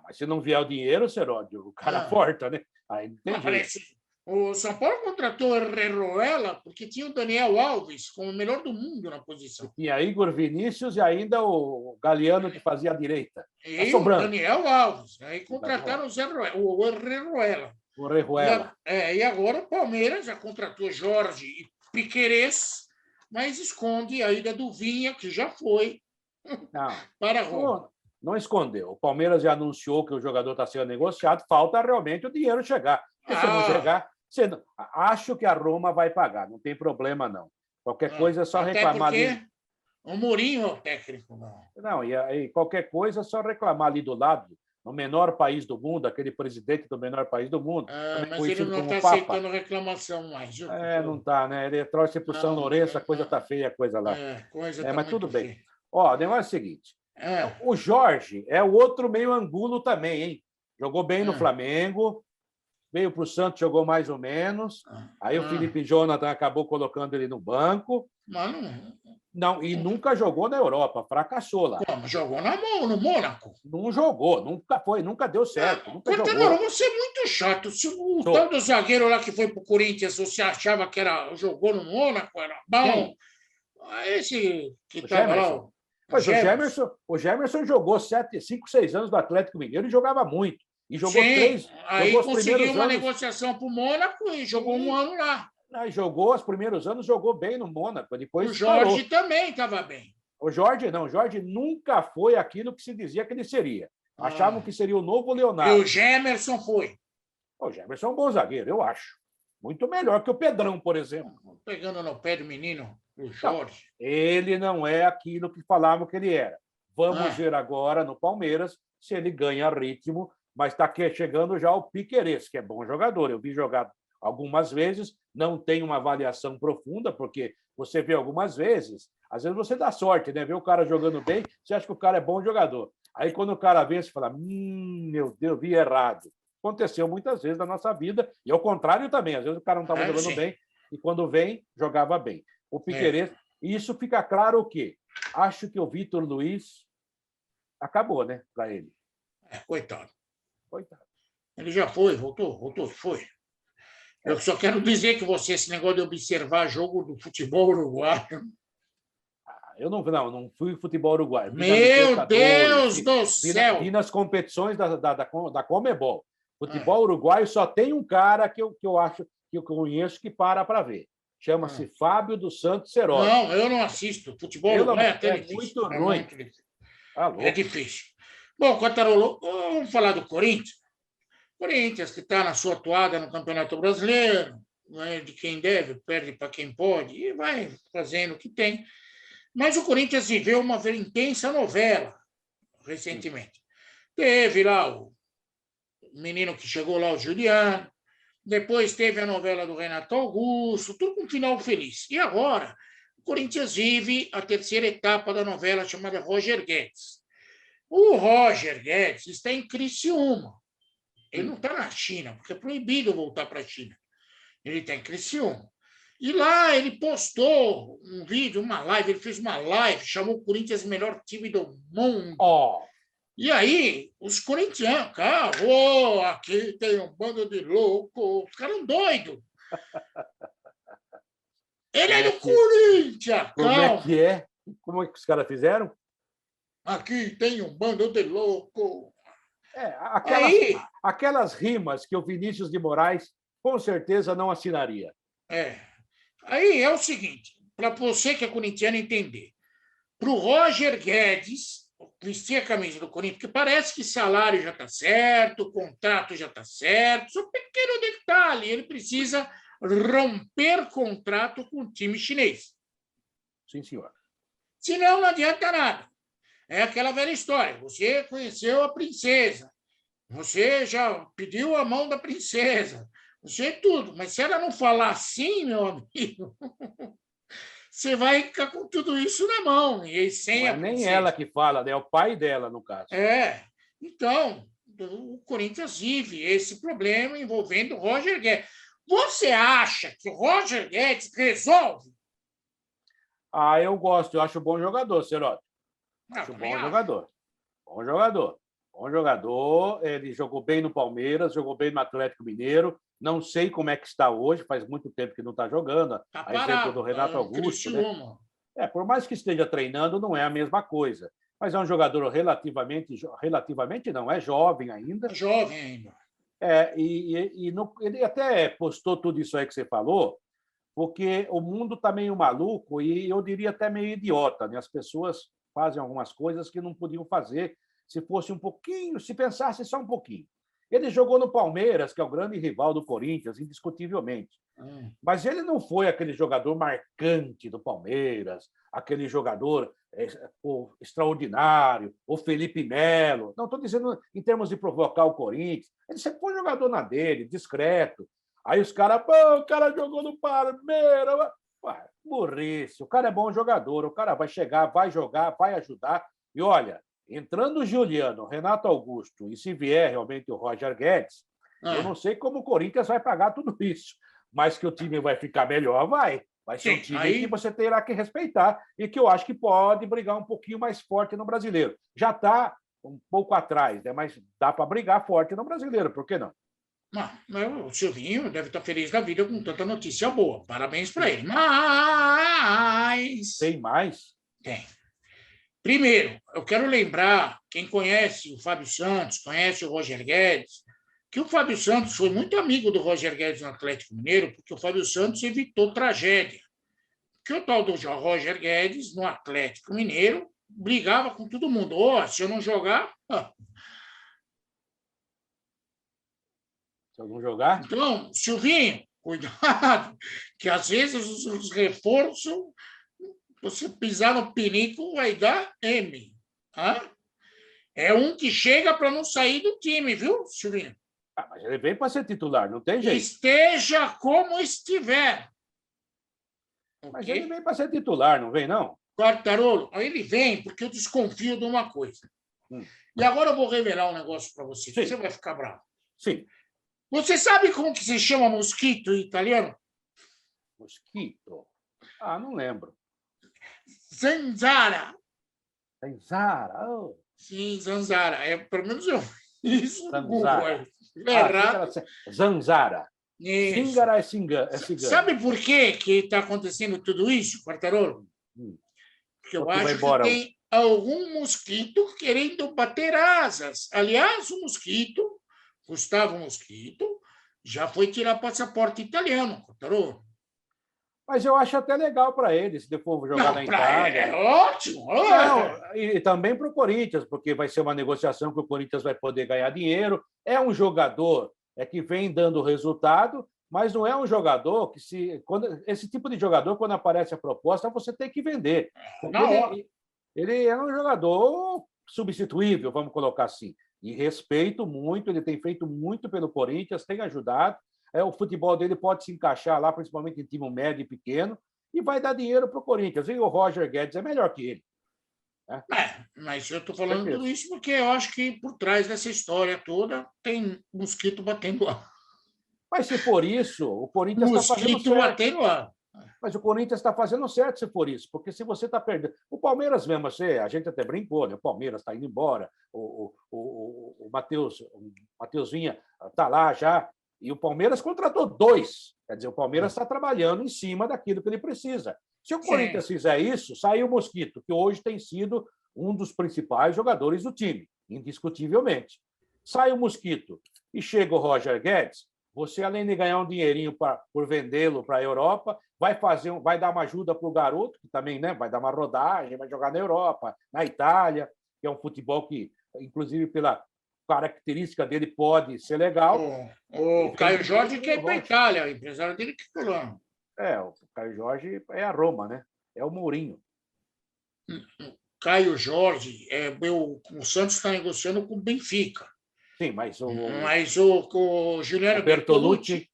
Mas se não vier o dinheiro, Seródio, o cara corta, né? Aí não tem jeito. O São Paulo contratou o Herreruela porque tinha o Daniel Alves como o melhor do mundo na posição. Tinha Igor Vinícius e ainda o Galeano que fazia a direita. E o Daniel Alves. Aí contrataram o Herreruela. O Herreruela. E agora o Palmeiras já contratou Jorge e Piquerez, mas esconde a ida do Vinha, que já foi para Roma. Não escondeu. O Palmeiras já anunciou que o jogador está sendo negociado, falta realmente o dinheiro chegar. Se não chegar, acho que a Roma vai pagar, não tem problema, não. Qualquer coisa é só reclamar ali. O Mourinho é o técnico. Não, e qualquer coisa é só reclamar ali do lado, no menor país do mundo, aquele presidente do menor país do mundo. Mas ele não está aceitando reclamação mais. Não está, né? Ele trouxe para o São Lourenço, a coisa está feia, a coisa lá. Mas tudo bem. O negócio é o seguinte. O Jorge é o outro meio angulo também, hein? Jogou bem no Flamengo, veio para o Santos, jogou mais ou menos. Aí o Felipe Jonathan acabou colocando ele no banco. E nunca jogou na Europa, fracassou lá. Jogou no Mônaco. Não jogou, nunca deu certo. Você é muito chato. Se o tal do zagueiro lá que foi para o Corinthians, você achava que jogou no Mônaco, era bom. Esse que estava lá. Mas o Gemerson jogou 5, 6 anos do Atlético Mineiro e jogava muito. E jogou 3. Aí conseguiu uma negociação para o Mônaco e jogou 1 ano lá. Jogou os primeiros anos, jogou bem no Mônaco. Depois o Jorge também estava bem. O Jorge não. O Jorge nunca foi aquilo que se dizia que ele seria. Achavam que seria o novo Leonardo. E o Gemerson foi. O Gemerson é um bom zagueiro, eu acho. Muito melhor que o Pedrão, por exemplo. Pegando no pé do menino, o Jorge. Ele não é aquilo que falavam que ele era. Vamos ver agora no Palmeiras se ele ganha ritmo, mas está chegando já o Piquerez, que é bom jogador. Eu vi jogar algumas vezes, não tem uma avaliação profunda, porque você vê algumas vezes, às vezes você dá sorte, né? Vê o cara jogando bem, você acha que o cara é bom jogador. Aí quando o cara vê, você fala, meu Deus, vi errado. Aconteceu muitas vezes na nossa vida, e ao contrário também. Às vezes o cara não estava jogando bem, e quando vem, jogava bem. O Piquerez, e isso fica claro o quê? Acho que o Vitor Luiz acabou, né, para ele. Coitado. Ele já voltou, foi. Eu só quero dizer que esse negócio de observar jogo do futebol uruguaio. Eu não fui futebol uruguaio. Meu Deus do céu! Vi nas competições da Conmebol. Futebol uruguaio só tem um cara que eu acho que eu conheço que para ver. Chama-se Fábio dos Santos Seródio. Não, eu não assisto. Futebol uruguaio é muito ruim. É difícil. Bom, Quartarolo, vamos falar do Corinthians. Corinthians, que está na sua atuada no Campeonato Brasileiro, né, de quem deve, perde para quem pode, e vai fazendo o que tem. Mas o Corinthians viveu uma intensa novela recentemente. Teve lá o menino que chegou lá, o Juliano, depois teve a novela do Renato Augusto, tudo com um final feliz. E agora, o Corinthians vive a terceira etapa da novela chamada Roger Guedes. O Roger Guedes está em Criciúma. Ele não está na China, porque é proibido voltar para a China. Ele está em Criciúma. E lá ele postou um vídeo, uma live, ele fez uma live, chamou o Corinthians o melhor time do mundo. E aí, os corintianos, aqui tem um bando de louco, os caras doidos. Ele é do Corinthians, Como é que é? Como é que os caras fizeram? Aqui tem um bando de louco. Aquelas rimas que o Vinícius de Moraes com certeza não assinaria. Aí é o seguinte, para você que é corintiano entender, para o Roger Guedes vestir a camisa do Corinthians, porque parece que salário já está certo, o contrato já está certo, só um pequeno detalhe, ele precisa romper contrato com o time chinês. Sim, senhor. Senão não adianta nada. É aquela velha história. Você conheceu a princesa. Você já pediu a mão da princesa. Eu sei tudo, mas se ela não falar assim, meu amigo, você vai ficar com tudo isso na mão, e Não sem é a nem ela princesa. que fala, né? É o pai dela, no caso. Então, o Corinthians vive esse problema envolvendo o Roger Guedes. Você acha que o Roger Guedes resolve? Ah, eu gosto, eu acho bom jogador, Cerote. Eu Acho também bom acho. jogador. Bom jogador. Bom jogador. Ele jogou bem no Palmeiras, jogou bem no Atlético Mineiro. Não sei como é que está hoje, faz muito tempo que não está jogando. Tá A exemplo do parado, tá Renato no Augusto, né? Criciúma. Por mais que esteja treinando, não é a mesma coisa. Mas é um jogador relativamente não, é jovem ainda. É jovem ainda. Ele até postou tudo isso aí que você falou, porque o mundo está meio maluco e eu diria até meio idiota. Né? As pessoas fazem algumas coisas que não podiam fazer se fosse um pouquinho, se pensasse só um pouquinho. Ele jogou no Palmeiras, que é o grande rival do Corinthians, indiscutivelmente. Mas ele não foi aquele jogador marcante do Palmeiras, aquele jogador extraordinário, o Felipe Melo. Não estou dizendo em termos de provocar o Corinthians. Ele sempre foi um jogador na dele, discreto. Aí os caras, o cara jogou no Palmeiras. Burrice. O cara é bom jogador, o cara vai chegar, vai jogar, vai ajudar. E olha, entrando o Juliano, Renato Augusto, e se vier realmente o Roger Guedes, eu não sei como o Corinthians vai pagar tudo isso, mas que o time vai ficar melhor, vai. Vai ser um time que você terá que respeitar e que eu acho que pode brigar um pouquinho mais forte no brasileiro. Já está um pouco atrás, né? Mas dá para brigar forte no brasileiro, por que não? O Silvinho deve estar feliz da vida com tanta notícia boa. Parabéns para ele. Mas. Tem mais? Tem. Primeiro, eu quero lembrar, quem conhece o Fábio Santos, conhece o Roger Guedes, que o Fábio Santos foi muito amigo do Roger Guedes no Atlético Mineiro, porque o Fábio Santos evitou tragédia. Que o tal do Roger Guedes, no Atlético Mineiro, brigava com todo mundo. Se eu não jogar... Se eu não jogar? Então, Silvinho, cuidado, que às vezes os reforços, você pisar no pinico, vai dar M. Tá? É um que chega para não sair do time, viu, Silvinho? Mas ele vem para ser titular, não tem jeito. Esteja como estiver. Mas ele vem para ser titular, não vem, não? Quartarolo, ele vem porque eu desconfio de uma coisa. E agora eu vou revelar um negócio para você, que você vai ficar bravo. Sim. Você sabe como que se chama mosquito em italiano? Mosquito? Não lembro. Zanzara. Zanzara? Oh. Sim, Zanzara. Pelo menos eu isso no Google. Zanzara. Cíngara é cigano. Sabe por que está acontecendo tudo isso, Quartarolo? Porque eu acho que tem algum mosquito querendo bater asas. Aliás, o mosquito, Gustavo Mosquito, já foi tirar passaporte italiano, Quartarolo. Mas eu acho até legal para ele, se depois jogar na Itália. É ótimo. E também para o Corinthians, porque vai ser uma negociação que o Corinthians vai poder ganhar dinheiro. É um jogador que vem dando resultado, mas não é um jogador que esse tipo de jogador, quando aparece a proposta, você tem que vender. Ele é um jogador substituível, vamos colocar assim. E respeito muito, ele tem feito muito pelo Corinthians, tem ajudado. O futebol dele pode se encaixar lá, principalmente em time médio e pequeno, e vai dar dinheiro para o Corinthians. E o Roger Guedes é melhor que ele. Mas eu estou falando tudo isso porque eu acho que por trás dessa história toda tem mosquito batendo lá. Mas se for isso, o Corinthians está fazendo certo. Batendo lá. Mas o Corinthians está fazendo certo se for isso, porque se você está perdendo. O Palmeiras mesmo, a gente até brincou, né? O Palmeiras está indo embora, o Matheus Vinha está lá já. E o Palmeiras contratou 2. Quer dizer, o Palmeiras está trabalhando em cima daquilo que ele precisa. Se o Corinthians fizer isso, sai o Mosquito, que hoje tem sido um dos principais jogadores do time, indiscutivelmente. Sai o Mosquito e chega o Roger Guedes, você, além de ganhar um dinheirinho por vendê-lo para a Europa, vai dar uma ajuda para o garoto, que também, né, vai dar uma rodagem, vai jogar na Europa, na Itália, que é um futebol que, inclusive pela característica dele, pode ser legal. O Caio Jorge quer ir para a Itália, o empresário dele que falou. O Caio Jorge é a Roma, né? É o Mourinho. Caio Jorge, o Santos está negociando com o Benfica. Sim, mas o Juliano Bertolucci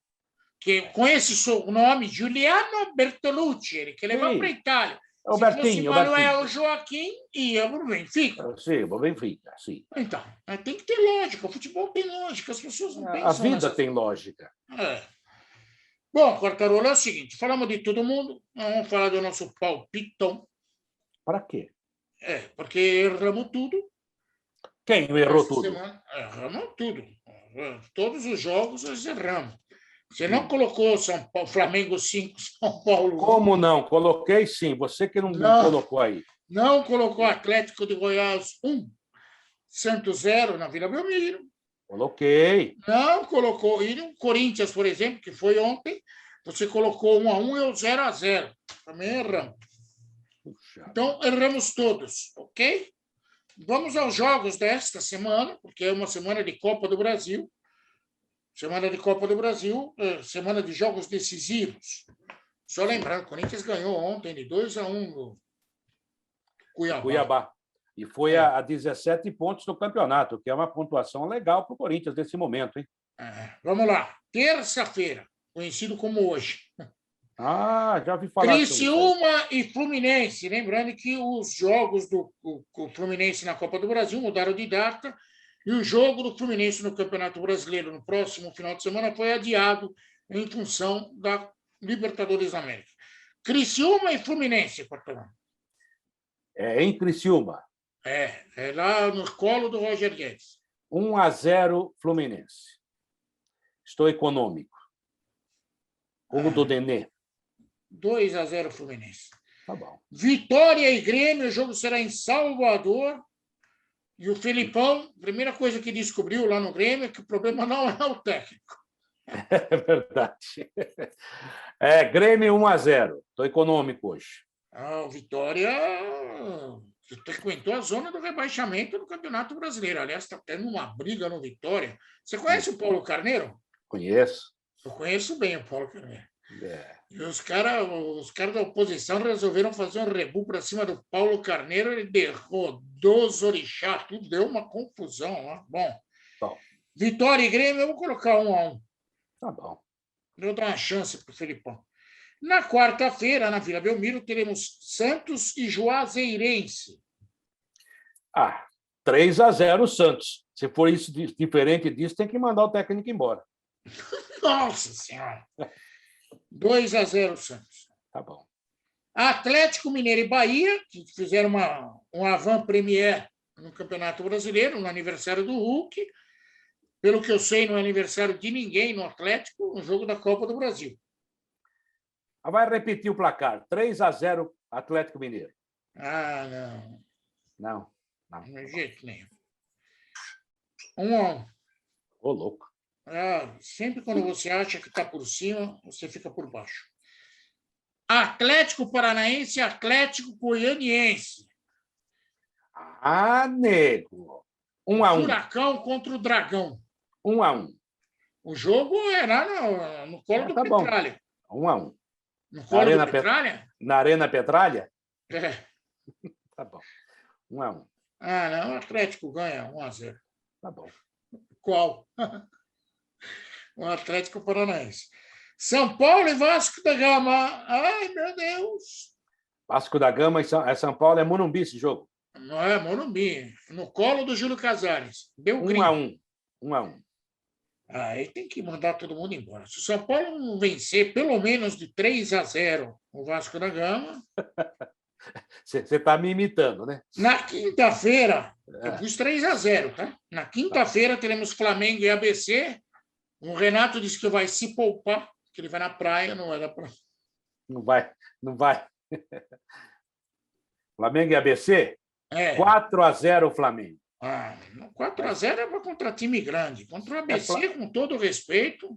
que com esse nome, Giuliano Bertolucci, ele quer levar para a Itália. O Se Bertinho, fosse Manuel Joaquim, ia para o Benfica. Sim, o Benfica, sim. Então, tem que ter lógica. O futebol tem lógica, as pessoas não pensam. A vida tem lógica. Bom, Quartarolo, é o seguinte, falamos de todo mundo, vamos falar do nosso palpitão. Para quê? Porque erramos tudo. Quem errou tudo? Erramos tudo. Todos os jogos nós erramos. Você não colocou São Paulo, Flamengo 5, São Paulo 1. Como não? Coloquei sim. Você que não colocou aí. Não colocou Atlético de Goiás 1, Santos 0 na Vila Belmiro. Coloquei. Não colocou. E no Corinthians, por exemplo, que foi ontem, você colocou 1-1 e o 0-0. Também erramos. Puxa. Então, erramos todos, ok? Vamos aos jogos desta semana, porque é uma semana de Copa do Brasil. Semana de Copa do Brasil, semana de jogos decisivos. Só lembrando, o Corinthians ganhou ontem de 2-1 no Cuiabá. E foi a 17 pontos no campeonato, que é uma pontuação legal para o Corinthians nesse momento, hein? Vamos lá. Terça-feira, conhecido como hoje. Já vi falar. Criciúma e Fluminense. Lembrando que os jogos do Fluminense na Copa do Brasil mudaram de data. E o jogo do Fluminense no Campeonato Brasileiro no próximo final de semana foi adiado em função da Libertadores da América. Criciúma e Fluminense, Portugal. Em Criciúma. É lá no colo do Roger Guedes. 1-0 Fluminense. Estou econômico. Gol do Denê. 2-0 Fluminense. Tá bom. Vitória e Grêmio, o jogo será em Salvador. E o Felipão, a primeira coisa que descobriu lá no Grêmio é que o problema não é o técnico. É verdade. Grêmio 1-0. Estou econômico hoje. O Vitória frequentou a zona do rebaixamento no Campeonato Brasileiro. Aliás, está tendo uma briga no Vitória. Você conhece o Paulo Carneiro? Conheço. Eu conheço bem o Paulo Carneiro. E os caras da oposição resolveram fazer um rebu para cima do Paulo Carneiro, ele derrodou os orixás, tudo deu uma confusão. Né? Bom, Vitória e Grêmio, eu vou colocar 1-1. Tá bom. Eu dou uma chance para o Felipão. Na quarta-feira, na Vila Belmiro, teremos Santos e Juazeirense. 3-0 Santos. Se for isso diferente disso, tem que mandar o técnico embora. Nossa Senhora! 2-0 Santos. Tá bom. Atlético Mineiro e Bahia, que fizeram um avant-première no Campeonato Brasileiro, no aniversário do Hulk. Pelo que eu sei, não é aniversário de ninguém no Atlético, no jogo da Copa do Brasil. Vai repetir o placar. 3-0 Atlético Mineiro. Não. Não. De jeito nenhum. 1-1. Ô, louco. Sempre quando você acha que está por cima, você fica por baixo. Atlético Paranaense e Atlético Goianiense. Nego. 1-1. Furacão contra o Dragão. 1-1. O jogo era no colo do Petralha. 1-1. No colo do Petralha? Na Arena Petralha? Tá bom. 1-1. Não, o Atlético ganha 1-0. Tá bom. Qual? O Atlético Paranaense. São Paulo e Vasco da Gama. Ai, meu Deus. Vasco da Gama e São Paulo. É Morumbi esse jogo. Não é Morumbi. No colo do Júlio Casares. Deu 1-1. 1-1. Aí tem que mandar todo mundo embora. Se o São Paulo não vencer pelo menos de 3-0 o Vasco da Gama... Você está me imitando, né? Na quinta-feira, eu pus 3-0, tá? Na quinta-feira teremos Flamengo e ABC. O Renato disse que vai se poupar, que ele vai na praia, não vai na praia. Não vai. Flamengo e ABC? 4-0 Flamengo. 4-0 é contra time grande. Contra o ABC, com todo respeito,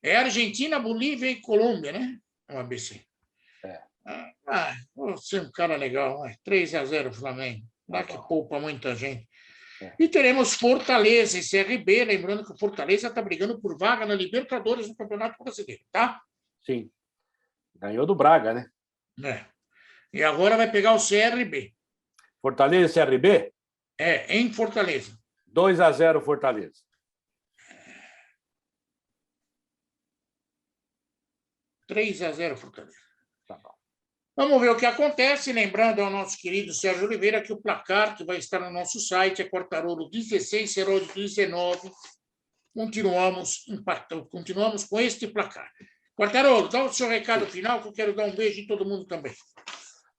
é Argentina, Bolívia e Colômbia, né? O ABC. Você é um cara legal, 3-0 Flamengo. Dá que poupa muita gente. E teremos Fortaleza e CRB, lembrando que o Fortaleza está brigando por vaga na Libertadores no Campeonato Brasileiro, tá? Sim. Ganhou do Braga, né? E agora vai pegar o CRB. Fortaleza e CRB? Em Fortaleza. 2-0 Fortaleza. 3-0 Fortaleza. Tá bom. Vamos ver o que acontece. Lembrando ao nosso querido Sérgio Oliveira que o placar que vai estar no nosso site é Quartarolo 16, Cerolli 19. Continuamos com este placar. Quartarolo, dá o seu recado final, que eu quero dar um beijo em todo mundo também.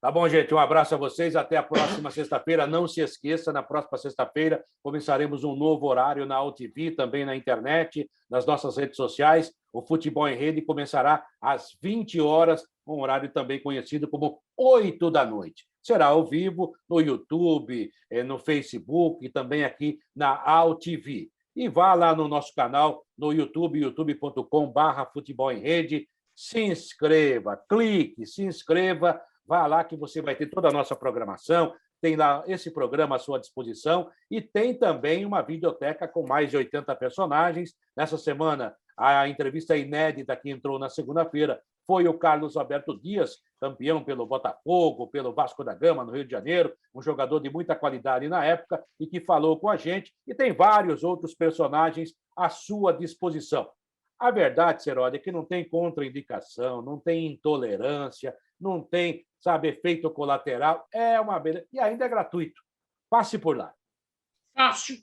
Tá bom, gente. Um abraço a vocês. Até a próxima sexta-feira. Não se esqueça, na próxima sexta-feira começaremos um novo horário na AltV, também na internet, nas nossas redes sociais. O Futebol em Rede começará às 20 horas, um horário também conhecido como 8 da noite. Será ao vivo no YouTube, no Facebook e também aqui na AltV. E vá lá no nosso canal no YouTube, youtube.com/Futebol em Rede. Se inscreva, clique, se inscreva. Vá lá que você vai ter toda a nossa programação, tem lá esse programa à sua disposição e tem também uma videoteca com mais de 80 personagens. Nessa semana, a entrevista inédita que entrou na segunda-feira foi o Carlos Alberto Dias, campeão pelo Botafogo, pelo Vasco da Gama, no Rio de Janeiro, um jogador de muita qualidade na época e que falou com a gente, e tem vários outros personagens à sua disposição. A verdade, Cerolli, é que não tem contraindicação, não tem intolerância, não tem, efeito colateral. É uma beleza. E ainda é gratuito. Passe por lá. Fácil.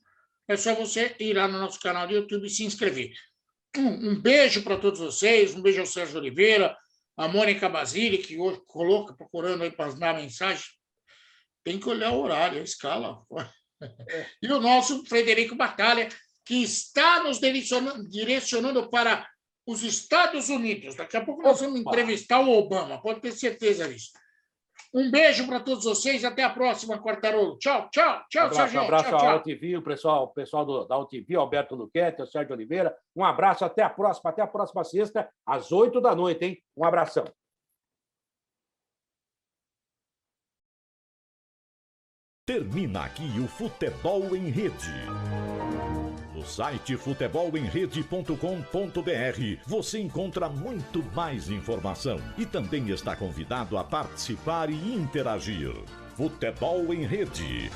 É só você ir lá no nosso canal do YouTube e se inscrever. Um beijo para todos vocês, um beijo ao Sérgio Oliveira, a Mônica Basile, que hoje coloca, procurando aí para dar mensagem. Tem que olhar o horário, a escala. E o nosso Frederico Batalha, que está nos direcionando para os Estados Unidos. Daqui a pouco nós vamos entrevistar o Obama, pode ter certeza disso. Um beijo para todos vocês, até a próxima, Quartarolo. Tchau, Sérgio. Um abraço tchau, ao tchau. AltV, o pessoal da AltV, Alberto Luquete, o Sérgio Oliveira. Um abraço, até a próxima sexta, às 8 da noite, hein? Um abração. Termina aqui o Futebol em Rede. No site futebolemrede.com.br você encontra muito mais informação e também está convidado a participar e interagir. Futebol em Rede.